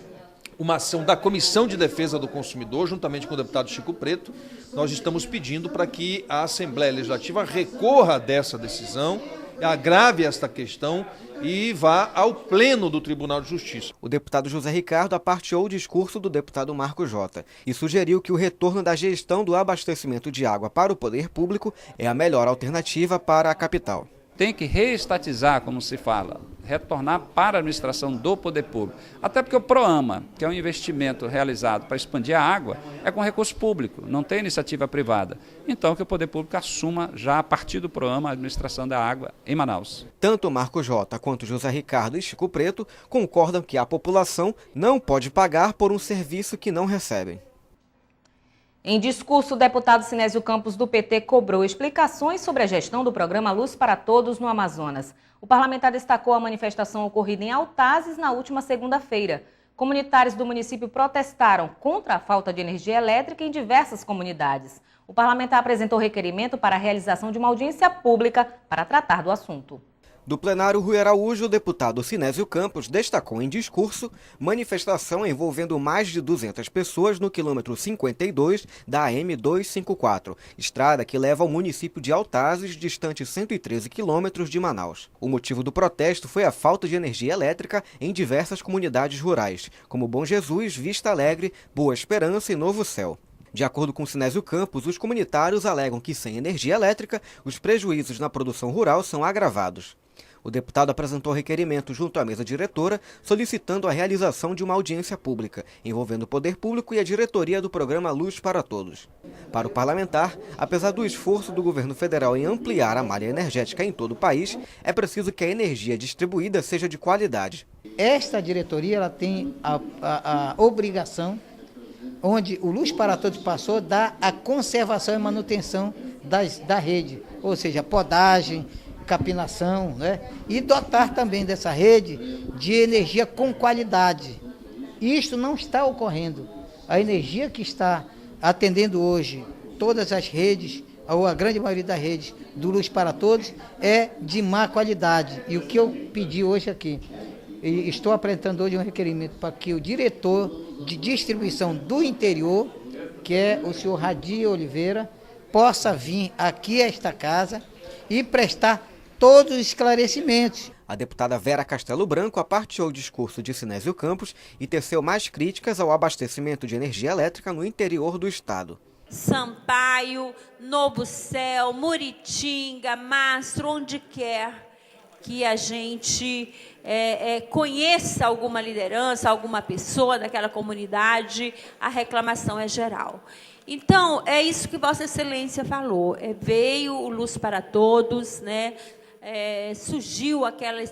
ação da Comissão de Defesa do Consumidor, juntamente com o deputado Chico Preto, nós estamos pedindo para que a Assembleia Legislativa recorra dessa decisão, agrave esta questão e vá ao pleno do Tribunal de Justiça. O deputado José Ricardo aparteou o discurso do deputado Marcos Rota e sugeriu que o retorno da gestão do abastecimento de água para o poder público é a melhor alternativa para a capital. Tem que reestatizar, como se fala, retornar para a administração do poder público. Até porque o PROAMA, que é um investimento realizado para expandir a água, é com recurso público, não tem iniciativa privada. Então que o poder público assuma já a partir do PROAMA a administração da água em Manaus. Tanto Marcos Rota quanto José Ricardo e Chico Preto concordam que a população não pode pagar por um serviço que não recebem. Em discurso, o deputado Sinésio Campos, do PT, cobrou explicações sobre a gestão do programa Luz para Todos no Amazonas. O parlamentar destacou a manifestação ocorrida em Altazes na última segunda-feira. Comunitários do município protestaram contra a falta de energia elétrica em diversas comunidades. O parlamentar apresentou requerimento para a realização de uma audiência pública para tratar do assunto. Do plenário Rui Araújo, o deputado Sinésio Campos destacou em discurso manifestação envolvendo mais de 200 pessoas no quilômetro 52 da AM254, estrada que leva ao município de Altazes, distante 113 quilômetros de Manaus. O motivo do protesto foi a falta de energia elétrica em diversas comunidades rurais, como Bom Jesus, Vista Alegre, Boa Esperança e Novo Céu. De acordo com Sinésio Campos, os comunitários alegam que sem energia elétrica, os prejuízos na produção rural são agravados. O deputado apresentou requerimento junto à mesa diretora, solicitando a realização de uma audiência pública, envolvendo o poder público e a diretoria do programa Luz para Todos. Para o parlamentar, apesar do esforço do governo federal em ampliar a malha energética em todo o país, é preciso que a energia distribuída seja de qualidade. Esta diretoria ela tem a obrigação, onde o Luz para Todos passou, da a conservação e manutenção da rede, ou seja, podagem, capinação, né? E dotar também dessa rede de energia com qualidade. Isto não está ocorrendo. A energia que está atendendo hoje todas as redes, ou a grande maioria das redes do Luz para Todos, é de má qualidade. E o que eu pedi hoje aqui, e estou apresentando hoje um requerimento para que o diretor de distribuição do interior, que é o senhor Radia Oliveira, possa vir aqui a esta casa e prestar todos os esclarecimentos. A deputada Vera Castelo Branco aparteou o discurso de Sinésio Campos e teceu mais críticas ao abastecimento de energia elétrica no interior do estado. Sampaio, Novo Céu, Muritinga, Mastro, onde quer que a gente conheça alguma liderança, alguma pessoa daquela comunidade, a reclamação é geral. Então, é isso que Vossa Excelência falou. Veio o Luz para Todos, né?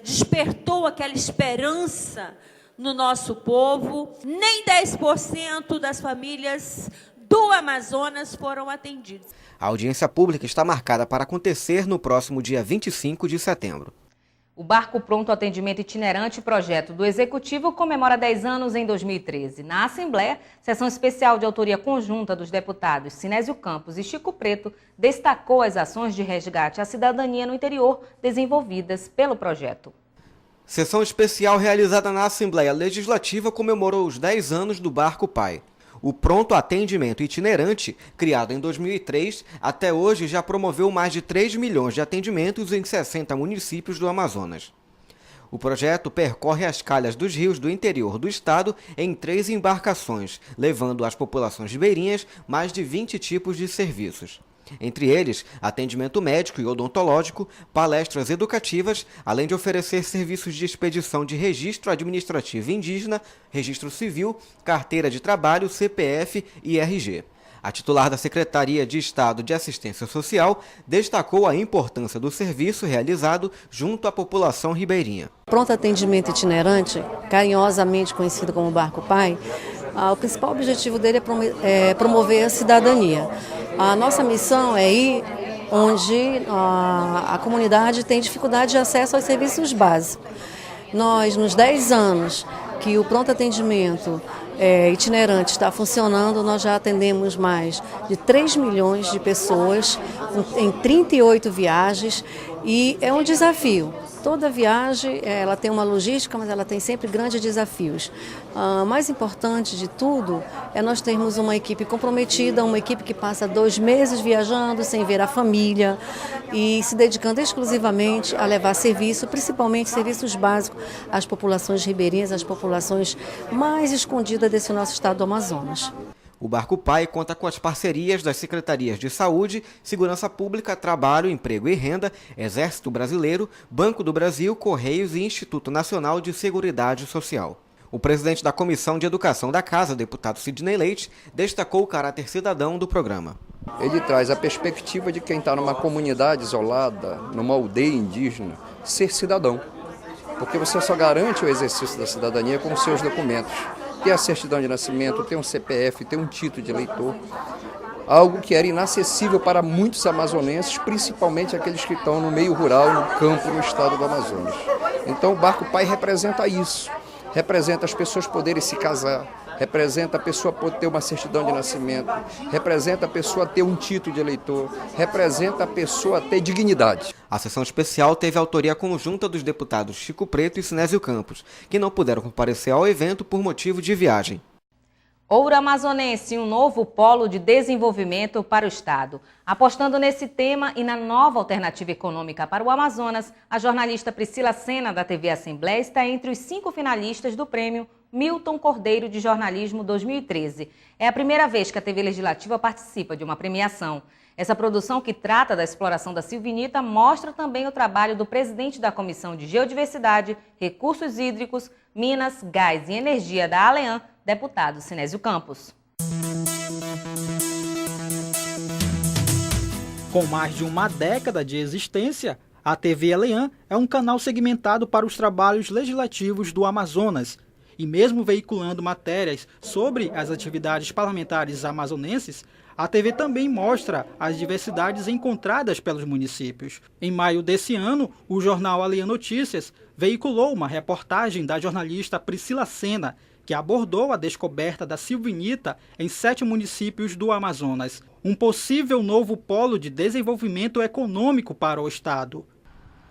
Despertou aquela esperança no nosso povo. Nem 10% das famílias do Amazonas foram atendidas. A audiência pública está marcada para acontecer no próximo dia 25 de setembro. O Barco Pronto Atendimento Itinerante, projeto do Executivo, comemora 10 anos em 2013. Na Assembleia, sessão especial de autoria conjunta dos deputados Sinésio Campos e Chico Preto destacou as ações de resgate à cidadania no interior desenvolvidas pelo projeto. Sessão especial realizada na Assembleia Legislativa comemorou os 10 anos do Barco Pai. O pronto atendimento itinerante, criado em 2003, até hoje já promoveu mais de 3 milhões de atendimentos em 60 municípios do Amazonas. O projeto percorre as calhas dos rios do interior do estado em 3 embarcações, levando às populações ribeirinhas mais de 20 tipos de serviços. Entre eles, atendimento médico e odontológico, palestras educativas, além de oferecer serviços de expedição de registro administrativo indígena, registro civil, carteira de trabalho, CPF e RG. A titular da Secretaria de Estado de Assistência Social destacou a importância do serviço realizado junto à população ribeirinha. Pronto atendimento itinerante, carinhosamente conhecido como Barco Pai, o principal objetivo dele é promover a cidadania. A nossa missão é ir onde a comunidade tem dificuldade de acesso aos serviços básicos. Nós, nos 10 anos que o pronto atendimento itinerante está funcionando, nós já atendemos mais de 3 milhões de pessoas em 38 viagens e é um desafio. Toda viagem ela tem uma logística, mas ela tem sempre grandes desafios. Mais importante de tudo é nós termos uma equipe comprometida, uma equipe que passa 2 meses viajando sem ver a família e se dedicando exclusivamente a levar serviço, principalmente serviços básicos às populações ribeirinhas, às populações mais escondidas desse nosso estado do Amazonas. O Barco Pai conta com as parcerias das Secretarias de Saúde, Segurança Pública, Trabalho, Emprego e Renda, Exército Brasileiro, Banco do Brasil, Correios e Instituto Nacional de Seguridade Social. O presidente da Comissão de Educação da Casa, deputado Sidney Leite, destacou o caráter cidadão do programa. Ele traz a perspectiva de quem está numa comunidade isolada, numa aldeia indígena, ser cidadão. Porque você só garante o exercício da cidadania com os seus documentos. Ter a certidão de nascimento, ter um CPF, ter um título de eleitor. Algo que era inacessível para muitos amazonenses, principalmente aqueles que estão no meio rural, no campo, no estado do Amazonas. Então o Barco Pai representa isso. Representa as pessoas poderem se casar, representa a pessoa poder ter uma certidão de nascimento, representa a pessoa ter um título de eleitor, representa a pessoa ter dignidade. A sessão especial teve autoria conjunta dos deputados Chico Preto e Sinésio Campos, que não puderam comparecer ao evento por motivo de viagem. Ouro Amazonense, um novo polo de desenvolvimento para o estado. Apostando nesse tema e na nova alternativa econômica para o Amazonas, a jornalista Priscila Sena, da TV Assembleia, está entre os 5 finalistas do prêmio Milton Cordeiro de Jornalismo 2013. É a primeira vez que a TV Legislativa participa de uma premiação. Essa produção, que trata da exploração da silvinita, mostra também o trabalho do presidente da Comissão de Geodiversidade, Recursos Hídricos, Minas, Gás e Energia da ALEAN, deputado Sinésio Campos. Com mais de uma década de existência, a TV ALEAN é um canal segmentado para os trabalhos legislativos do Amazonas. E mesmo veiculando matérias sobre as atividades parlamentares amazonenses, a TV também mostra as diversidades encontradas pelos municípios. Em maio desse ano, o jornal ALEAN Notícias veiculou uma reportagem da jornalista Priscila Sena, que abordou a descoberta da silvinita em 7 municípios do Amazonas, um possível novo polo de desenvolvimento econômico para o estado.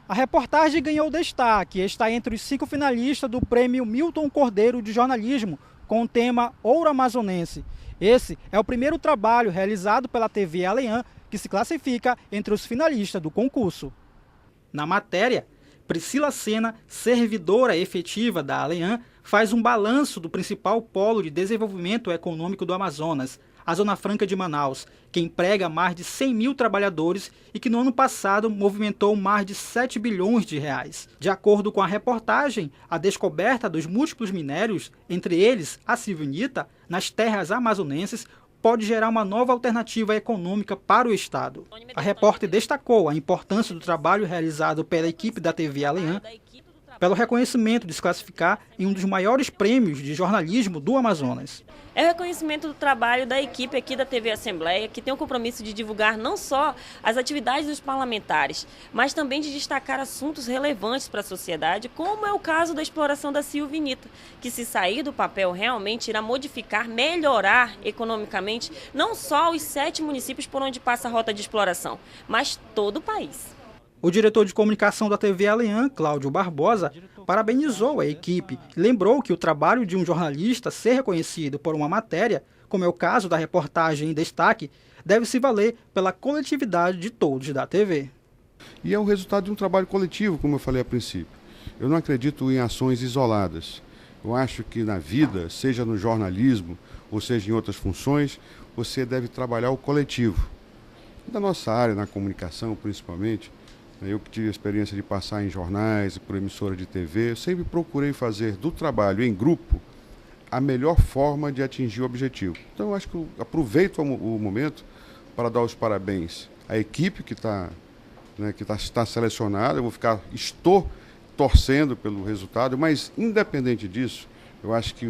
A reportagem ganhou destaque e está entre os 5 finalistas do prêmio Milton Cordeiro de Jornalismo, com o tema Ouro Amazonense. Esse é o primeiro trabalho realizado pela TV ALEAN que se classifica entre os finalistas do concurso. Na matéria, Priscila Sena, servidora efetiva da ALEAN, faz um balanço do principal polo de desenvolvimento econômico do Amazonas, a Zona Franca de Manaus, que emprega mais de 100 mil trabalhadores e que no ano passado movimentou mais de 7 bilhões de reais. De acordo com a reportagem, a descoberta dos múltiplos minérios, entre eles a silvinita, nas terras amazonenses, pode gerar uma nova alternativa econômica para o estado. A repórter destacou a importância do trabalho realizado pela equipe da TV ALEAN, pelo reconhecimento de se classificar em um dos maiores prêmios de jornalismo do Amazonas. É o reconhecimento do trabalho da equipe aqui da TV Assembleia, que tem o compromisso de divulgar não só as atividades dos parlamentares, mas também de destacar assuntos relevantes para a sociedade, como é o caso da exploração da silvinita, que, se sair do papel, realmente irá modificar, melhorar economicamente não só os 7 municípios por onde passa a rota de exploração, mas todo o país. O diretor de comunicação da TV ALEAN, Cláudio Barbosa, parabenizou a equipe e lembrou que o trabalho de um jornalista ser reconhecido por uma matéria, como é o caso da reportagem em destaque, deve se valer pela coletividade de todos da TV. E é o resultado de um trabalho coletivo, como eu falei a princípio. Eu não acredito em ações isoladas. Eu acho que na vida, seja no jornalismo ou seja em outras funções, você deve trabalhar o coletivo. Da nossa área, na comunicação principalmente, eu que tive a experiência de passar em jornais e por emissora de TV, eu sempre procurei fazer do trabalho em grupo a melhor forma de atingir o objetivo. Então eu acho que eu aproveito o momento para dar os parabéns à equipe que está selecionada. Estou torcendo pelo resultado, mas independente disso, eu acho que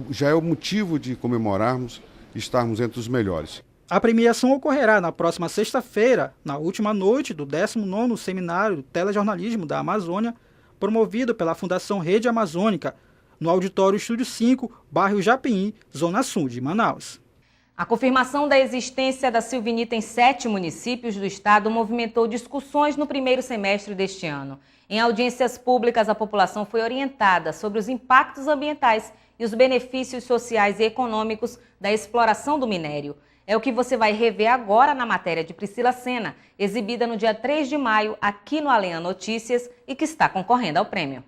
já é o motivo de comemorarmos e estarmos entre os melhores. A premiação ocorrerá na próxima sexta-feira, na última noite do 19º Seminário Telejornalismo da Amazônia, promovido pela Fundação Rede Amazônica, no Auditório Estúdio 5, bairro Japim, Zona Sul de Manaus. A confirmação da existência da silvinita em 7 municípios do estado movimentou discussões no primeiro semestre deste ano. Em audiências públicas, a população foi orientada sobre os impactos ambientais e os benefícios sociais e econômicos da exploração do minério. É o que você vai rever agora na matéria de Priscila Sena, exibida no dia 3 de maio aqui no Alean Notícias e que está concorrendo ao prêmio.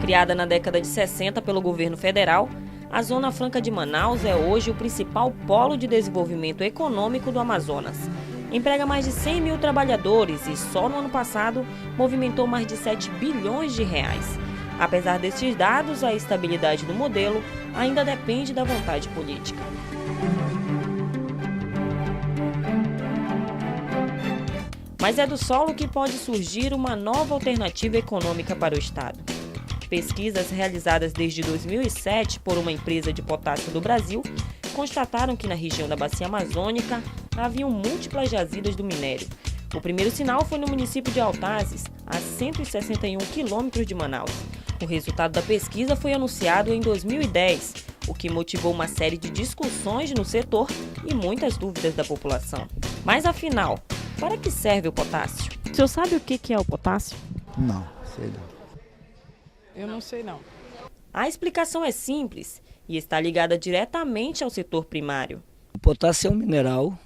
Criada na década de 60 pelo governo federal, a Zona Franca de Manaus é hoje o principal polo de desenvolvimento econômico do Amazonas. Emprega mais de 100 mil trabalhadores e só no ano passado movimentou mais de 7 bilhões de reais. Apesar destes dados, a estabilidade do modelo ainda depende da vontade política. Mas é do solo que pode surgir uma nova alternativa econômica para o estado. Pesquisas realizadas desde 2007 por uma empresa de potássio do Brasil constataram que na região da Bacia Amazônica haviam múltiplas jazidas do minério. O primeiro sinal foi no município de Altazes, a 161 quilômetros de Manaus. O resultado da pesquisa foi anunciado em 2010, o que motivou uma série de discussões no setor e muitas dúvidas da população. Mas afinal, para que serve o potássio? O senhor sabe o que é o potássio? Não, sei não. Eu não sei não. A explicação é simples e está ligada diretamente ao setor primário. O potássio é um mineral,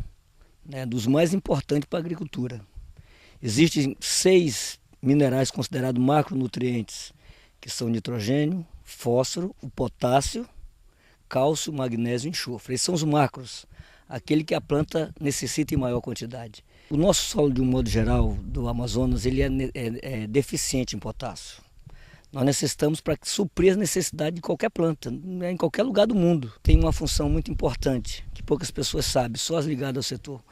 dos mais importantes para a agricultura. Existem 6 minerais considerados macronutrientes, que são nitrogênio, fósforo, o potássio, cálcio, magnésio e enxofre. Esses são os macros, aquele que a planta necessita em maior quantidade. O nosso solo, de um modo geral, do Amazonas, ele é deficiente em potássio. Nós necessitamos para suprir as necessidades de qualquer planta, em qualquer lugar do mundo. Tem uma função muito importante, que poucas pessoas sabem, só as ligadas ao setor.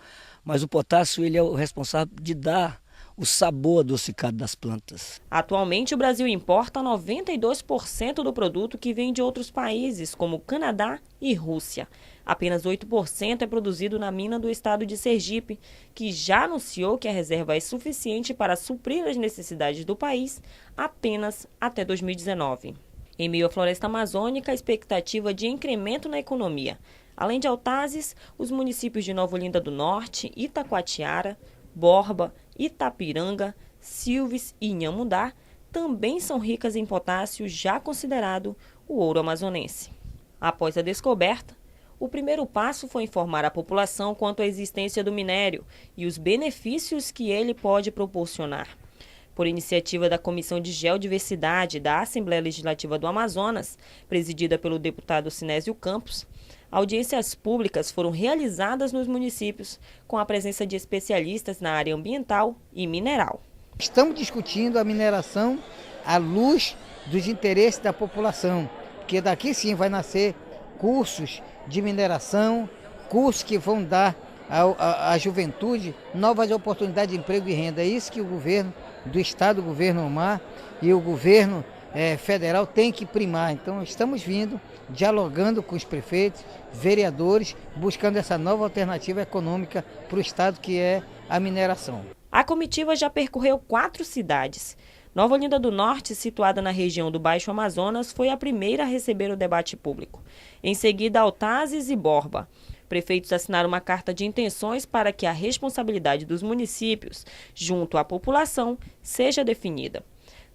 Mas o potássio ele é o responsável de dar o sabor adocicado das plantas. Atualmente, o Brasil importa 92% do produto que vem de outros países, como Canadá e Rússia. Apenas 8% é produzido na mina do estado de Sergipe, que já anunciou que a reserva é suficiente para suprir as necessidades do país apenas até 2019. Em meio à floresta amazônica, a expectativa de incremento na economia. Além de Altazes, os municípios de Nova Olinda do Norte, Itacoatiara, Borba, Itapiranga, Silves e Inhamudá também são ricas em potássio, já considerado o ouro amazonense. Após a descoberta, o primeiro passo foi informar a população quanto à existência do minério e os benefícios que ele pode proporcionar. Por iniciativa da Comissão de Geodiversidade da Assembleia Legislativa do Amazonas, presidida pelo deputado Sinésio Campos, audiências públicas foram realizadas nos municípios com a presença de especialistas na área ambiental e mineral. Estamos discutindo a mineração à luz dos interesses da população, porque daqui sim vai nascer cursos de mineração, cursos que vão dar à juventude novas oportunidades de emprego e renda. É isso que o governo do estado, o governo Omar e o governo federal tem que primar. Então estamos vindo, dialogando com os prefeitos, vereadores, buscando essa nova alternativa econômica para o estado, que é a mineração. A comitiva já percorreu 4 cidades. Nova Olinda do Norte, situada na região do Baixo Amazonas, foi a primeira a receber o debate público. Em seguida, Altazes e Borba. Prefeitos assinaram uma carta de intenções para que a responsabilidade dos municípios, junto à população, seja definida.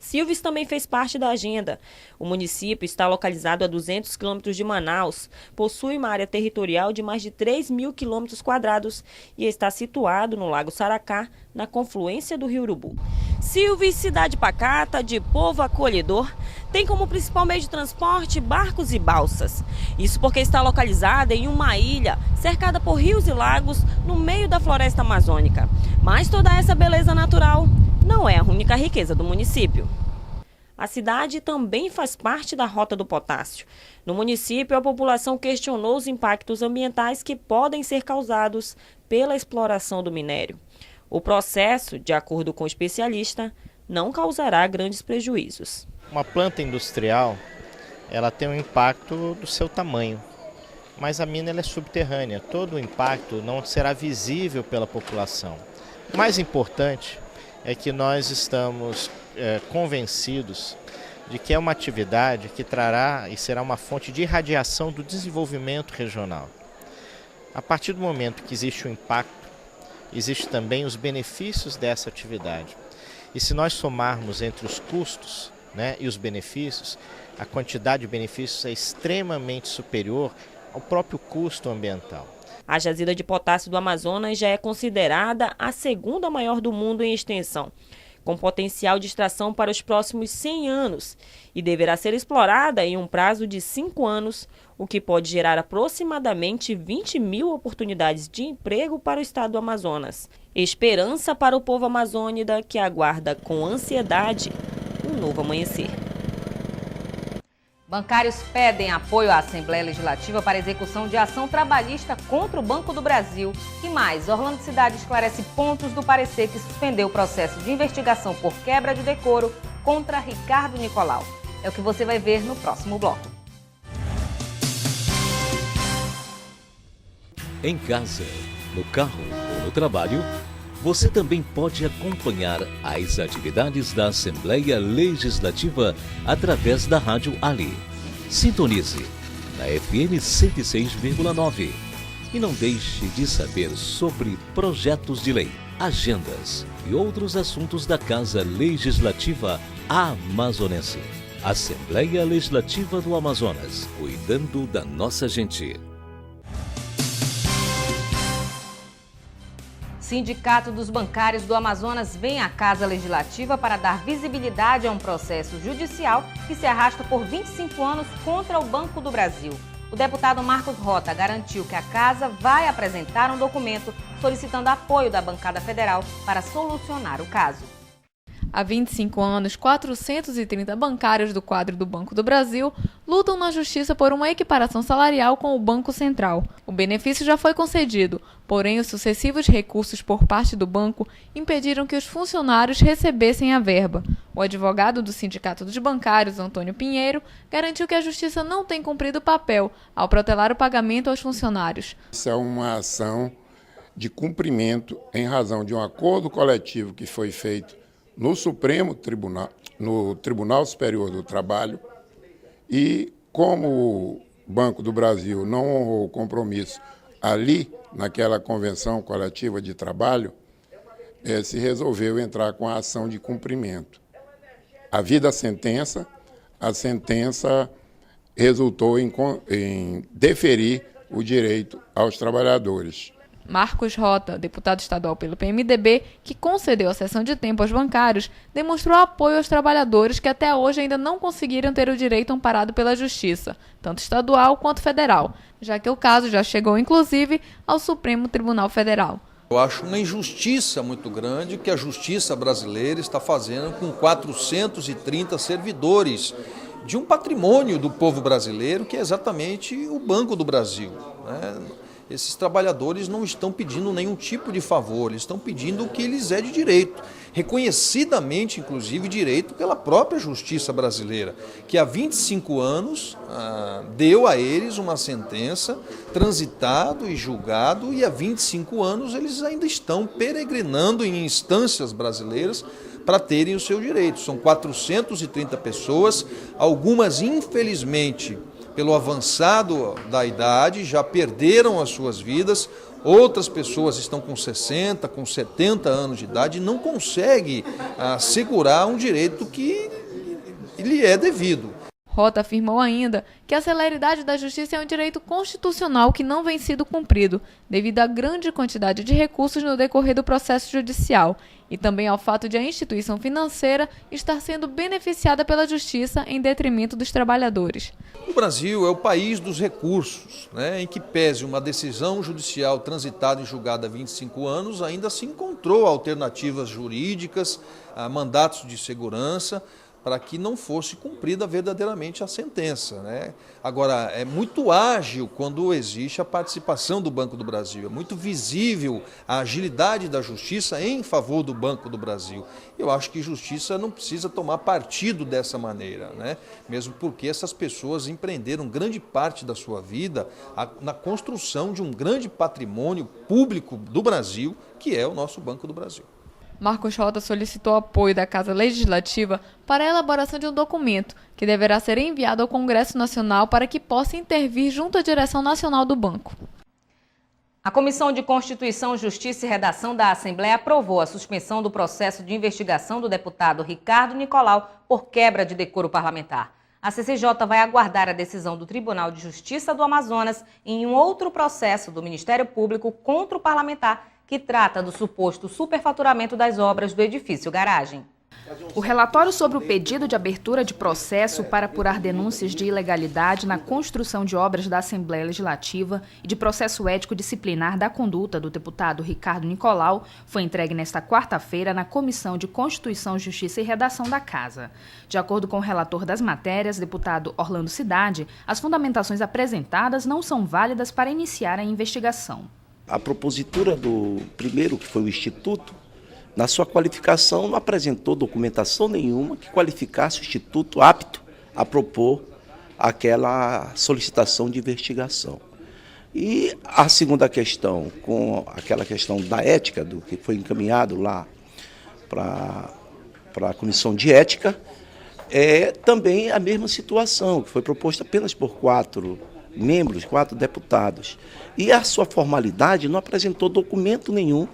Silves também fez parte da agenda. O município está localizado a 200 quilômetros de Manaus, possui uma área territorial de mais de 3.000 quilômetros quadrados e está situado no Lago Saracá, na confluência do Rio Urubu. Silves, cidade pacata, de povo acolhedor, tem como principal meio de transporte barcos e balsas. Isso porque está localizada em uma ilha cercada por rios e lagos no meio da floresta amazônica. Mas toda essa beleza natural não é a única riqueza do município. A cidade também faz parte da Rota do Potássio. No município, a população questionou os impactos ambientais que podem ser causados pela exploração do minério. O processo, de acordo com o especialista, não causará grandes prejuízos. Uma planta industrial, ela tem um impacto do seu tamanho, mas a mina ela é subterrânea. Todo o impacto não será visível pela população. O mais importante é que nós estamos convencidos de que é uma atividade que trará e será uma fonte de irradiação do desenvolvimento regional. A partir do momento que existe o impacto, existem também os benefícios dessa atividade. E se nós somarmos entre os custos, e os benefícios, a quantidade de benefícios é extremamente superior ao próprio custo ambiental. A jazida de potássio do Amazonas já é considerada a segunda maior do mundo em extensão, com potencial de extração para os próximos 100 anos e deverá ser explorada em um prazo de 5 anos, o que pode gerar aproximadamente 20.000 oportunidades de emprego para o estado do Amazonas. Esperança para o povo amazônida que aguarda com ansiedade um novo amanhecer. Bancários pedem apoio à Assembleia Legislativa para execução de ação trabalhista contra o Banco do Brasil. E mais, Orlando Cidade esclarece pontos do parecer que suspendeu o processo de investigação por quebra de decoro contra Ricardo Nicolau. É o que você vai ver no próximo bloco. Em casa, no carro ou no trabalho, você também pode acompanhar as atividades da Assembleia Legislativa através da Rádio Ali. Sintonize na FM 106,9 e não deixe de saber sobre projetos de lei, agendas e outros assuntos da Casa Legislativa Amazonense. Assembleia Legislativa do Amazonas, cuidando da nossa gente. Sindicato dos Bancários do Amazonas vem à Casa Legislativa para dar visibilidade a um processo judicial que se arrasta por 25 anos contra o Banco do Brasil. O deputado Marcos Rota garantiu que a Casa vai apresentar um documento solicitando apoio da bancada federal para solucionar o caso. Há 25 anos, 430 bancários do quadro do Banco do Brasil lutam na Justiça por uma equiparação salarial com o Banco Central. O benefício já foi concedido, porém os sucessivos recursos por parte do banco impediram que os funcionários recebessem a verba. O advogado do Sindicato dos Bancários, Antônio Pinheiro, garantiu que a Justiça não tem cumprido o papel ao protelar o pagamento aos funcionários. Isso é uma ação de cumprimento em razão de um acordo coletivo que foi feito no Supremo Tribunal, no Tribunal Superior do Trabalho, e como o Banco do Brasil não honrou o compromisso ali, naquela convenção coletiva de trabalho, se resolveu entrar com a ação de cumprimento. Havia a sentença resultou em deferir o direito aos trabalhadores. Marcos Rota, deputado estadual pelo PMDB, que concedeu a cessão de tempo aos bancários, demonstrou apoio aos trabalhadores que até hoje ainda não conseguiram ter o direito amparado pela Justiça, tanto estadual quanto federal, já que o caso já chegou, inclusive, ao Supremo Tribunal Federal. Eu acho uma injustiça muito grande que a Justiça brasileira está fazendo com 430 servidores de um patrimônio do povo brasileiro, que é exatamente o Banco do Brasil, né? Esses trabalhadores não estão pedindo nenhum tipo de favor, eles estão pedindo o que lhes é de direito, reconhecidamente, inclusive, direito pela própria justiça brasileira, que há 25 anos deu a eles uma sentença, transitado e julgado, e há 25 anos eles ainda estão peregrinando em instâncias brasileiras para terem o seu direito. São 430 pessoas, algumas, infelizmente, pelo avançado da idade, já perderam as suas vidas. Outras pessoas estão com 60, com 70 anos de idade e não conseguem assegurar um direito que lhe é devido. Rota afirmou ainda que a celeridade da justiça é um direito constitucional que não vem sido cumprido, devido à grande quantidade de recursos no decorrer do processo judicial, e também ao fato de a instituição financeira estar sendo beneficiada pela justiça em detrimento dos trabalhadores. O Brasil é o país dos recursos, né, em que pese uma decisão judicial transitada e julgada há 25 anos, ainda se encontrou alternativas jurídicas, mandatos de segurança, para que não fosse cumprida verdadeiramente a sentença, né? Agora, é muito ágil quando existe a participação do Banco do Brasil, é muito visível a agilidade da justiça em favor do Banco do Brasil. Eu acho que justiça não precisa tomar partido dessa maneira, né? Mesmo porque essas pessoas empreenderam grande parte da sua vida na construção de um grande patrimônio público do Brasil, que é o nosso Banco do Brasil. Marcos Rota solicitou apoio da Casa Legislativa para a elaboração de um documento que deverá ser enviado ao Congresso Nacional para que possa intervir junto à direção nacional do banco. A Comissão de Constituição, Justiça e Redação da Assembleia aprovou a suspensão do processo de investigação do deputado Ricardo Nicolau por quebra de decoro parlamentar. A CCJ vai aguardar a decisão do Tribunal de Justiça do Amazonas em um outro processo do Ministério Público contra o parlamentar que trata do suposto superfaturamento das obras do edifício garagem. O relatório sobre o pedido de abertura de processo para apurar denúncias de ilegalidade na construção de obras da Assembleia Legislativa e de processo ético disciplinar da conduta do deputado Ricardo Nicolau foi entregue nesta quarta-feira na Comissão de Constituição, Justiça e Redação da Casa. De acordo com o relator das matérias, deputado Orlando Cidade, as fundamentações apresentadas não são válidas para iniciar a investigação. A propositura do primeiro, que foi o Instituto, na sua qualificação não apresentou documentação nenhuma que qualificasse o Instituto apto a propor aquela solicitação de investigação. E a segunda questão, com aquela questão da ética, do que foi encaminhado lá para a Comissão de Ética, é também a mesma situação, que foi proposta apenas por 4 membros, 4 deputados. E a sua formalidade não apresentou documento nenhum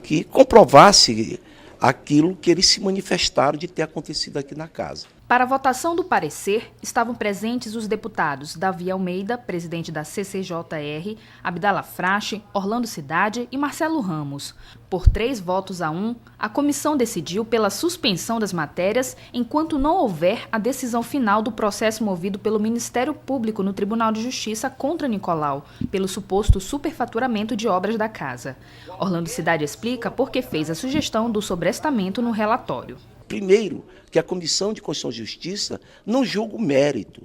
que comprovasse aquilo que eles se manifestaram de ter acontecido aqui na casa. Para a votação do parecer, estavam presentes os deputados Davi Almeida, presidente da CCJR, Abdala Frache, Orlando Cidade e Marcelo Ramos. Por 3-1, a comissão decidiu pela suspensão das matérias enquanto não houver a decisão final do processo movido pelo Ministério Público no Tribunal de Justiça contra Nicolau, pelo suposto superfaturamento de obras da casa. Orlando Cidade explica por que fez a sugestão do sobrestamento no relatório. Primeiro, que a Comissão de Constituição e Justiça não julga o mérito.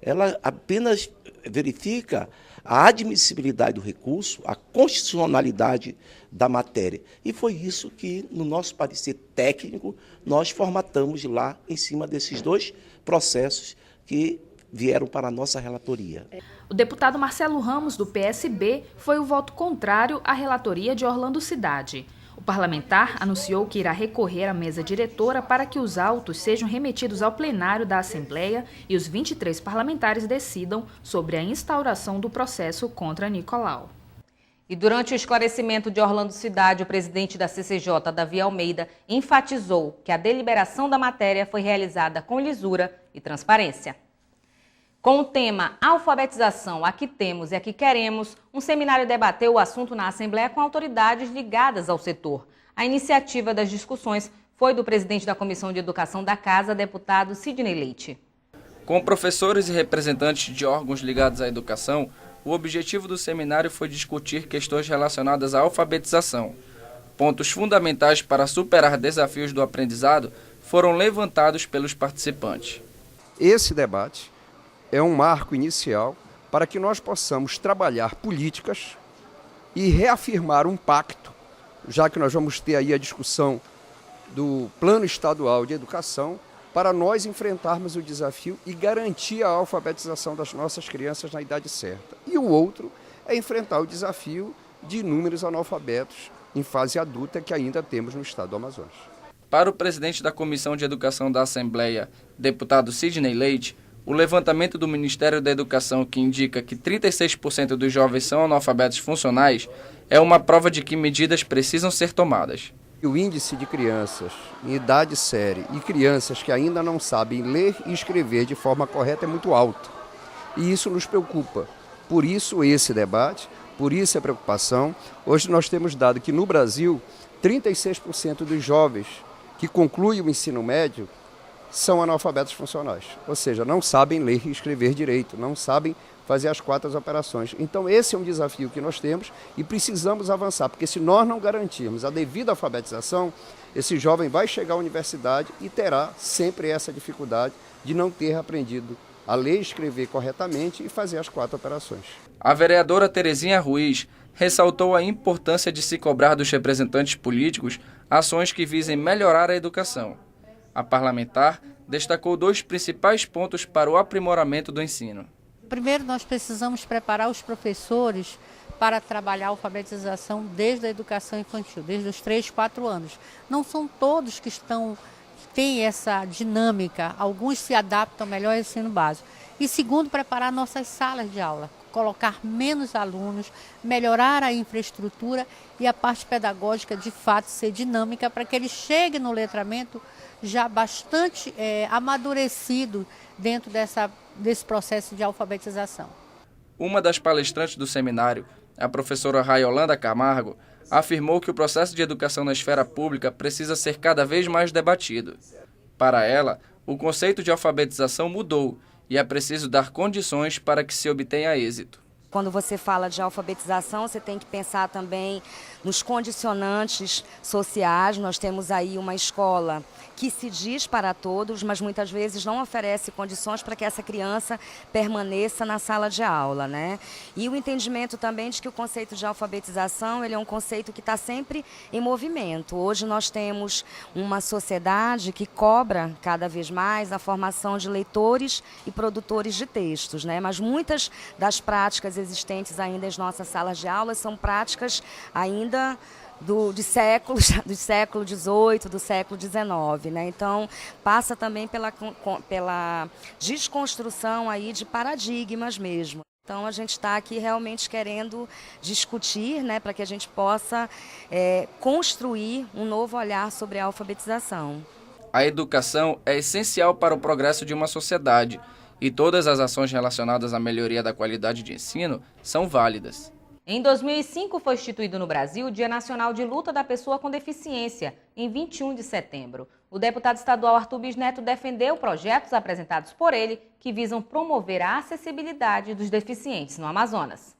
Ela apenas verifica a admissibilidade do recurso, a constitucionalidade da matéria. E foi isso que, no nosso parecer técnico, nós formatamos lá em cima desses 2 processos que vieram para a nossa relatoria. O deputado Marcelo Ramos, do PSB, foi o voto contrário à relatoria de Orlando Cidade. O parlamentar anunciou que irá recorrer à mesa diretora para que os autos sejam remetidos ao plenário da Assembleia e os 23 parlamentares decidam sobre a instauração do processo contra Nicolau. E durante o esclarecimento de Orlando Cidade, o presidente da CCJ, Davi Almeida, enfatizou que a deliberação da matéria foi realizada com lisura e transparência. Com o tema Alfabetização, aqui temos e aqui queremos, um seminário debateu o assunto na Assembleia com autoridades ligadas ao setor. A iniciativa das discussões foi do presidente da Comissão de Educação da Casa, deputado Sidney Leite. Com professores e representantes de órgãos ligados à educação, o objetivo do seminário foi discutir questões relacionadas à alfabetização. Pontos fundamentais para superar desafios do aprendizado foram levantados pelos participantes. Esse debate é um marco inicial para que nós possamos trabalhar políticas e reafirmar um pacto, já que nós vamos ter aí a discussão do Plano Estadual de Educação, para nós enfrentarmos o desafio e garantir a alfabetização das nossas crianças na idade certa. E o outro é enfrentar o desafio de inúmeros analfabetos em fase adulta que ainda temos no estado do Amazonas. Para o presidente da Comissão de Educação da Assembleia, deputado Sidney Leite, O levantamento do Ministério da Educação, que indica que 36% dos jovens são analfabetos funcionais, é uma prova de que medidas precisam ser tomadas. O índice de crianças em idade séria e crianças que ainda não sabem ler e escrever de forma correta é muito alto. E isso nos preocupa. Por isso esse debate, por isso a preocupação. Hoje nós temos dado que no Brasil, 36% dos jovens que concluem o ensino médio são analfabetos funcionais. Ou seja, não sabem ler e escrever direito, não sabem fazer as 4 operações. Então esse é um desafio que nós temos e precisamos avançar, porque se nós não garantirmos a devida alfabetização, esse jovem vai chegar à universidade e terá sempre essa dificuldade de não ter aprendido a ler e escrever corretamente e fazer as 4 operações. A vereadora Terezinha Ruiz ressaltou a importância de se cobrar dos representantes políticos ações que visem melhorar a educação. A parlamentar destacou 2 principais pontos para o aprimoramento do ensino. Primeiro, nós precisamos preparar os professores para trabalhar a alfabetização desde a educação infantil, desde os 3, 4 anos. Não são todos que têm essa dinâmica, alguns se adaptam melhor ao ensino básico. E segundo, preparar nossas salas de aula, colocar menos alunos, melhorar a infraestrutura e a parte pedagógica de fato ser dinâmica para que eles cheguem no letramento já bastante amadurecido dentro desse processo de alfabetização. Uma das palestrantes do seminário, a professora Raiolanda Camargo, afirmou que o processo de educação na esfera pública precisa ser cada vez mais debatido. Para ela, o conceito de alfabetização mudou e é preciso dar condições para que se obtenha êxito. Quando você fala de alfabetização, você tem que pensar também nos condicionantes sociais. Nós temos aí uma escola que se diz para todos, mas muitas vezes não oferece condições para que essa criança permaneça na sala de aula, né? E o entendimento também de que o conceito de alfabetização ele é um conceito que está sempre em movimento. Hoje nós temos uma sociedade que cobra cada vez mais a formação de leitores e produtores de textos, né? Mas muitas das práticas existentes ainda nas nossas salas de aula são práticas ainda do século XVIII, do século XIX, né? Então passa também pela desconstrução aí de paradigmas mesmo. Então a gente está aqui realmente querendo discutir, né, para que a gente possa construir um novo olhar sobre a alfabetização. A educação é essencial para o progresso de uma sociedade e todas as ações relacionadas à melhoria da qualidade de ensino são válidas. Em 2005, foi instituído no Brasil o Dia Nacional de Luta da Pessoa com Deficiência, em 21 de setembro. O deputado estadual Arthur Bisneto defendeu projetos apresentados por ele que visam promover a acessibilidade dos deficientes no Amazonas.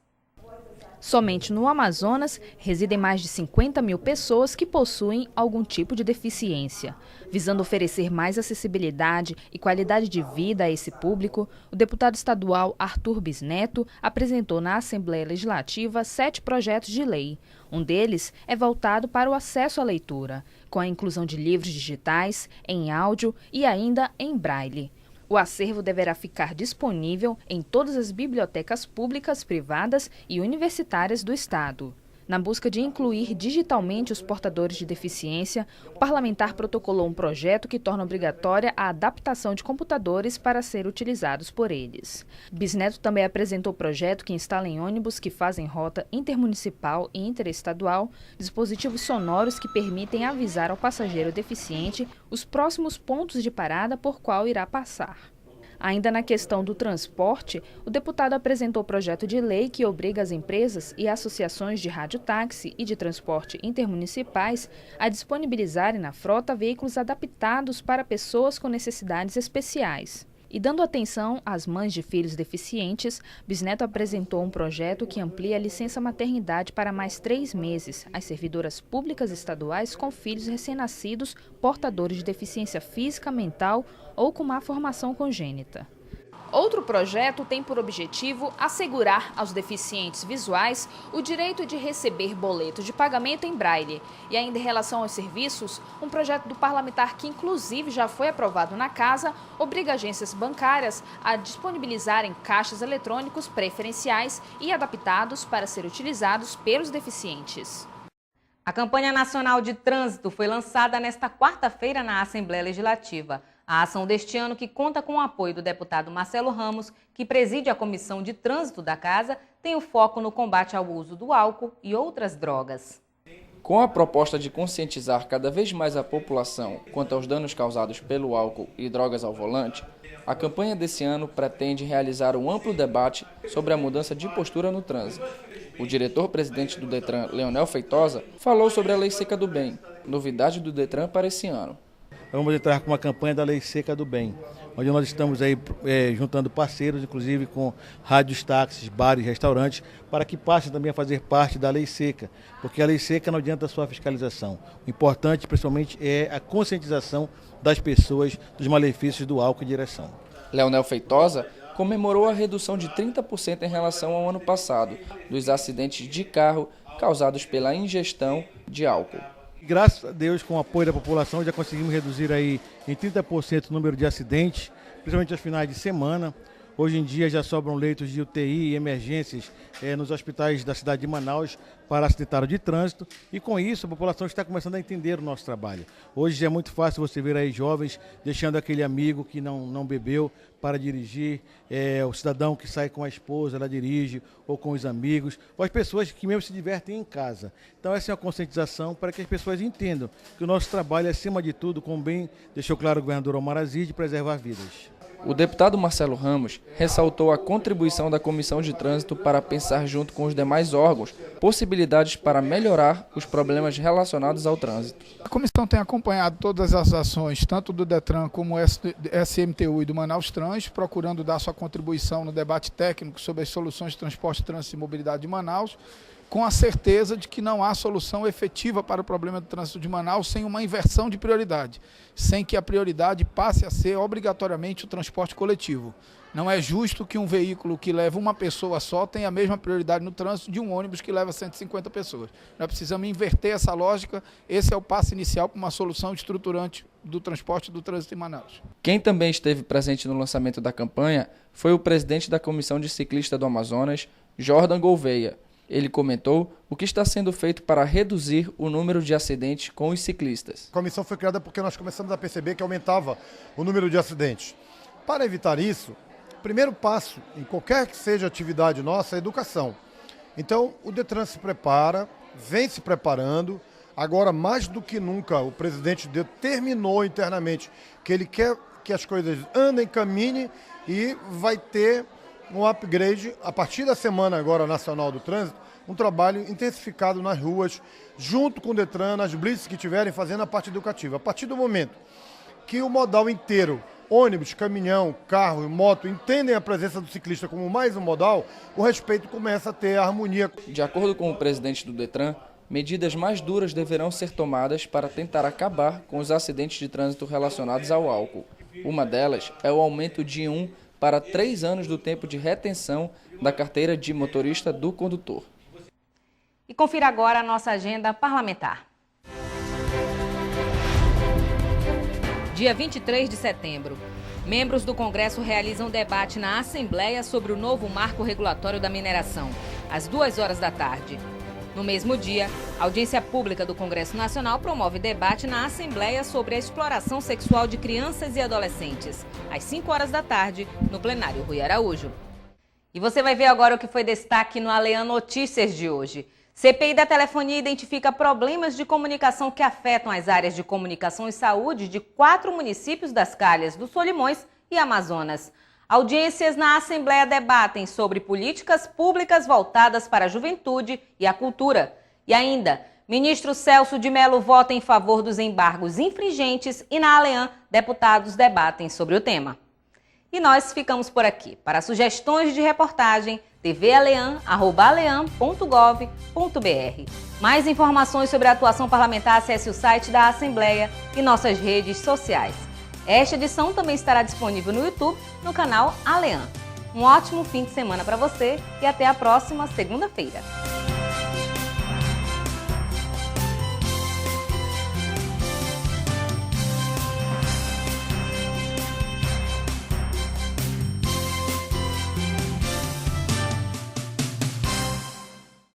Somente no Amazonas, residem mais de 50 mil pessoas que possuem algum tipo de deficiência. Visando oferecer mais acessibilidade e qualidade de vida a esse público, o deputado estadual Arthur Bisneto apresentou na Assembleia Legislativa 7 projetos de lei. Um deles é voltado para o acesso à leitura, com a inclusão de livros digitais, em áudio e ainda em braille. O acervo deverá ficar disponível em todas as bibliotecas públicas, privadas e universitárias do Estado. Na busca de incluir digitalmente os portadores de deficiência, o parlamentar protocolou um projeto que torna obrigatória a adaptação de computadores para ser utilizados por eles. Bisneto também apresentou o projeto que instala em ônibus que fazem rota intermunicipal e interestadual dispositivos sonoros que permitem avisar ao passageiro deficiente os próximos pontos de parada por qual irá passar. Ainda na questão do transporte, o deputado apresentou o projeto de lei que obriga as empresas e associações de radiotáxi e de transporte intermunicipais a disponibilizarem na frota veículos adaptados para pessoas com necessidades especiais. E dando atenção às mães de filhos deficientes, Bisneto apresentou um projeto que amplia a licença maternidade para mais 3 meses às servidoras públicas estaduais com filhos recém-nascidos portadores de deficiência física, mental ou com má formação congênita. Outro projeto tem por objetivo assegurar aos deficientes visuais o direito de receber boleto de pagamento em braille. E ainda em relação aos serviços, um projeto do parlamentar que inclusive já foi aprovado na Casa, obriga agências bancárias a disponibilizarem caixas eletrônicos preferenciais e adaptados para ser utilizados pelos deficientes. A campanha nacional de trânsito foi lançada nesta quarta-feira na Assembleia Legislativa. A ação deste ano, que conta com o apoio do deputado Marcelo Ramos, que preside a Comissão de Trânsito da Casa, tem o foco no combate ao uso do álcool e outras drogas. Com a proposta de conscientizar cada vez mais a população quanto aos danos causados pelo álcool e drogas ao volante, a campanha desse ano pretende realizar um amplo debate sobre a mudança de postura no trânsito. O diretor-presidente do Detran, Leonel Feitosa, falou sobre a Lei Seca do Bem, novidade do Detran para esse ano. Vamos entrar com uma campanha da Lei Seca do Bem, onde nós estamos aí juntando parceiros, inclusive com rádios, táxis, bares, restaurantes, para que passem também a fazer parte da Lei Seca, porque a Lei Seca não adianta só a fiscalização. O importante, principalmente, é a conscientização das pessoas dos malefícios do álcool e direção. Leonel Feitosa comemorou a redução de 30% em relação ao ano passado dos acidentes de carro causados pela ingestão de álcool. Graças a Deus, com o apoio da população, já conseguimos reduzir aí em 30% o número de acidentes, principalmente aos finais de semana. Hoje em dia já sobram leitos de UTI e emergências nos hospitais da cidade de Manaus para acidentado de trânsito, e com isso a população está começando a entender o nosso trabalho. Hoje já é muito fácil você ver aí jovens deixando aquele amigo que não bebeu para dirigir, o cidadão que sai com a esposa, ela dirige, ou com os amigos, ou as pessoas que mesmo se divertem em casa. Então essa é uma conscientização para que as pessoas entendam que o nosso trabalho é, acima de tudo, como bem deixou claro o governador Omar Aziz, de preservar vidas. O deputado Marcelo Ramos ressaltou a contribuição da Comissão de Trânsito para pensar junto com os demais órgãos possibilidades para melhorar os problemas relacionados ao trânsito. A comissão tem acompanhado todas as ações, tanto do Detran como SMTU e do Manaus Trans, procurando dar sua contribuição no debate técnico sobre as soluções de transporte, trânsito e mobilidade de Manaus, com a certeza de que não há solução efetiva para o problema do trânsito de Manaus sem uma inversão de prioridade, sem que a prioridade passe a ser obrigatoriamente o transporte coletivo. Não é justo que um veículo que leva uma pessoa só tenha a mesma prioridade no trânsito de um ônibus que leva 150 pessoas. Nós precisamos inverter essa lógica, esse é o passo inicial para uma solução estruturante do transporte e do trânsito em Manaus. Quem também esteve presente no lançamento da campanha foi o presidente da Comissão de Ciclista do Amazonas, Jordan Gouveia. Ele comentou o que está sendo feito para reduzir o número de acidentes com os ciclistas. A comissão foi criada porque nós começamos a perceber que aumentava o número de acidentes. Para evitar isso, o primeiro passo em qualquer que seja a atividade nossa é a educação. Então, o Detran se prepara, vem se preparando. Agora, mais do que nunca, o presidente determinou internamente que ele quer que as coisas andem, caminhem, e vai ter um upgrade, a partir da Semana agora Nacional do Trânsito, um trabalho intensificado nas ruas, junto com o Detran, nas blitz que tiverem, fazendo a parte educativa. A partir do momento que o modal inteiro, ônibus, caminhão, carro e moto, entendem a presença do ciclista como mais um modal, o respeito começa a ter harmonia. De acordo com o presidente do Detran, medidas mais duras deverão ser tomadas para tentar acabar com os acidentes de trânsito relacionados ao álcool. Uma delas é o aumento de 1 para 3 anos do tempo de retenção da carteira de motorista do condutor. E confira agora a nossa agenda parlamentar. Dia 23 de setembro, membros do Congresso realizam debate na Assembleia sobre o novo marco regulatório da mineração, às 2h da tarde. No mesmo dia, a audiência pública do Congresso Nacional promove debate na Assembleia sobre a exploração sexual de crianças e adolescentes, às 5h da tarde, no plenário Rui Araújo. E você vai ver agora o que foi destaque no Alean Notícias de hoje. CPI da telefonia identifica problemas de comunicação que afetam as áreas de comunicação e saúde de 4 municípios das Calhas do Solimões e Amazonas. Audiências na Assembleia debatem sobre políticas públicas voltadas para a juventude e a cultura. E ainda, ministro Celso de Mello vota em favor dos embargos infringentes e na Alean, deputados debatem sobre o tema. E nós ficamos por aqui. Para sugestões de reportagem, tvalean@alean.gov.br. Mais informações sobre a atuação parlamentar, acesse o site da Assembleia e nossas redes sociais. Esta edição também estará disponível no YouTube, no canal Alean. Um ótimo fim de semana para você e até a próxima segunda-feira.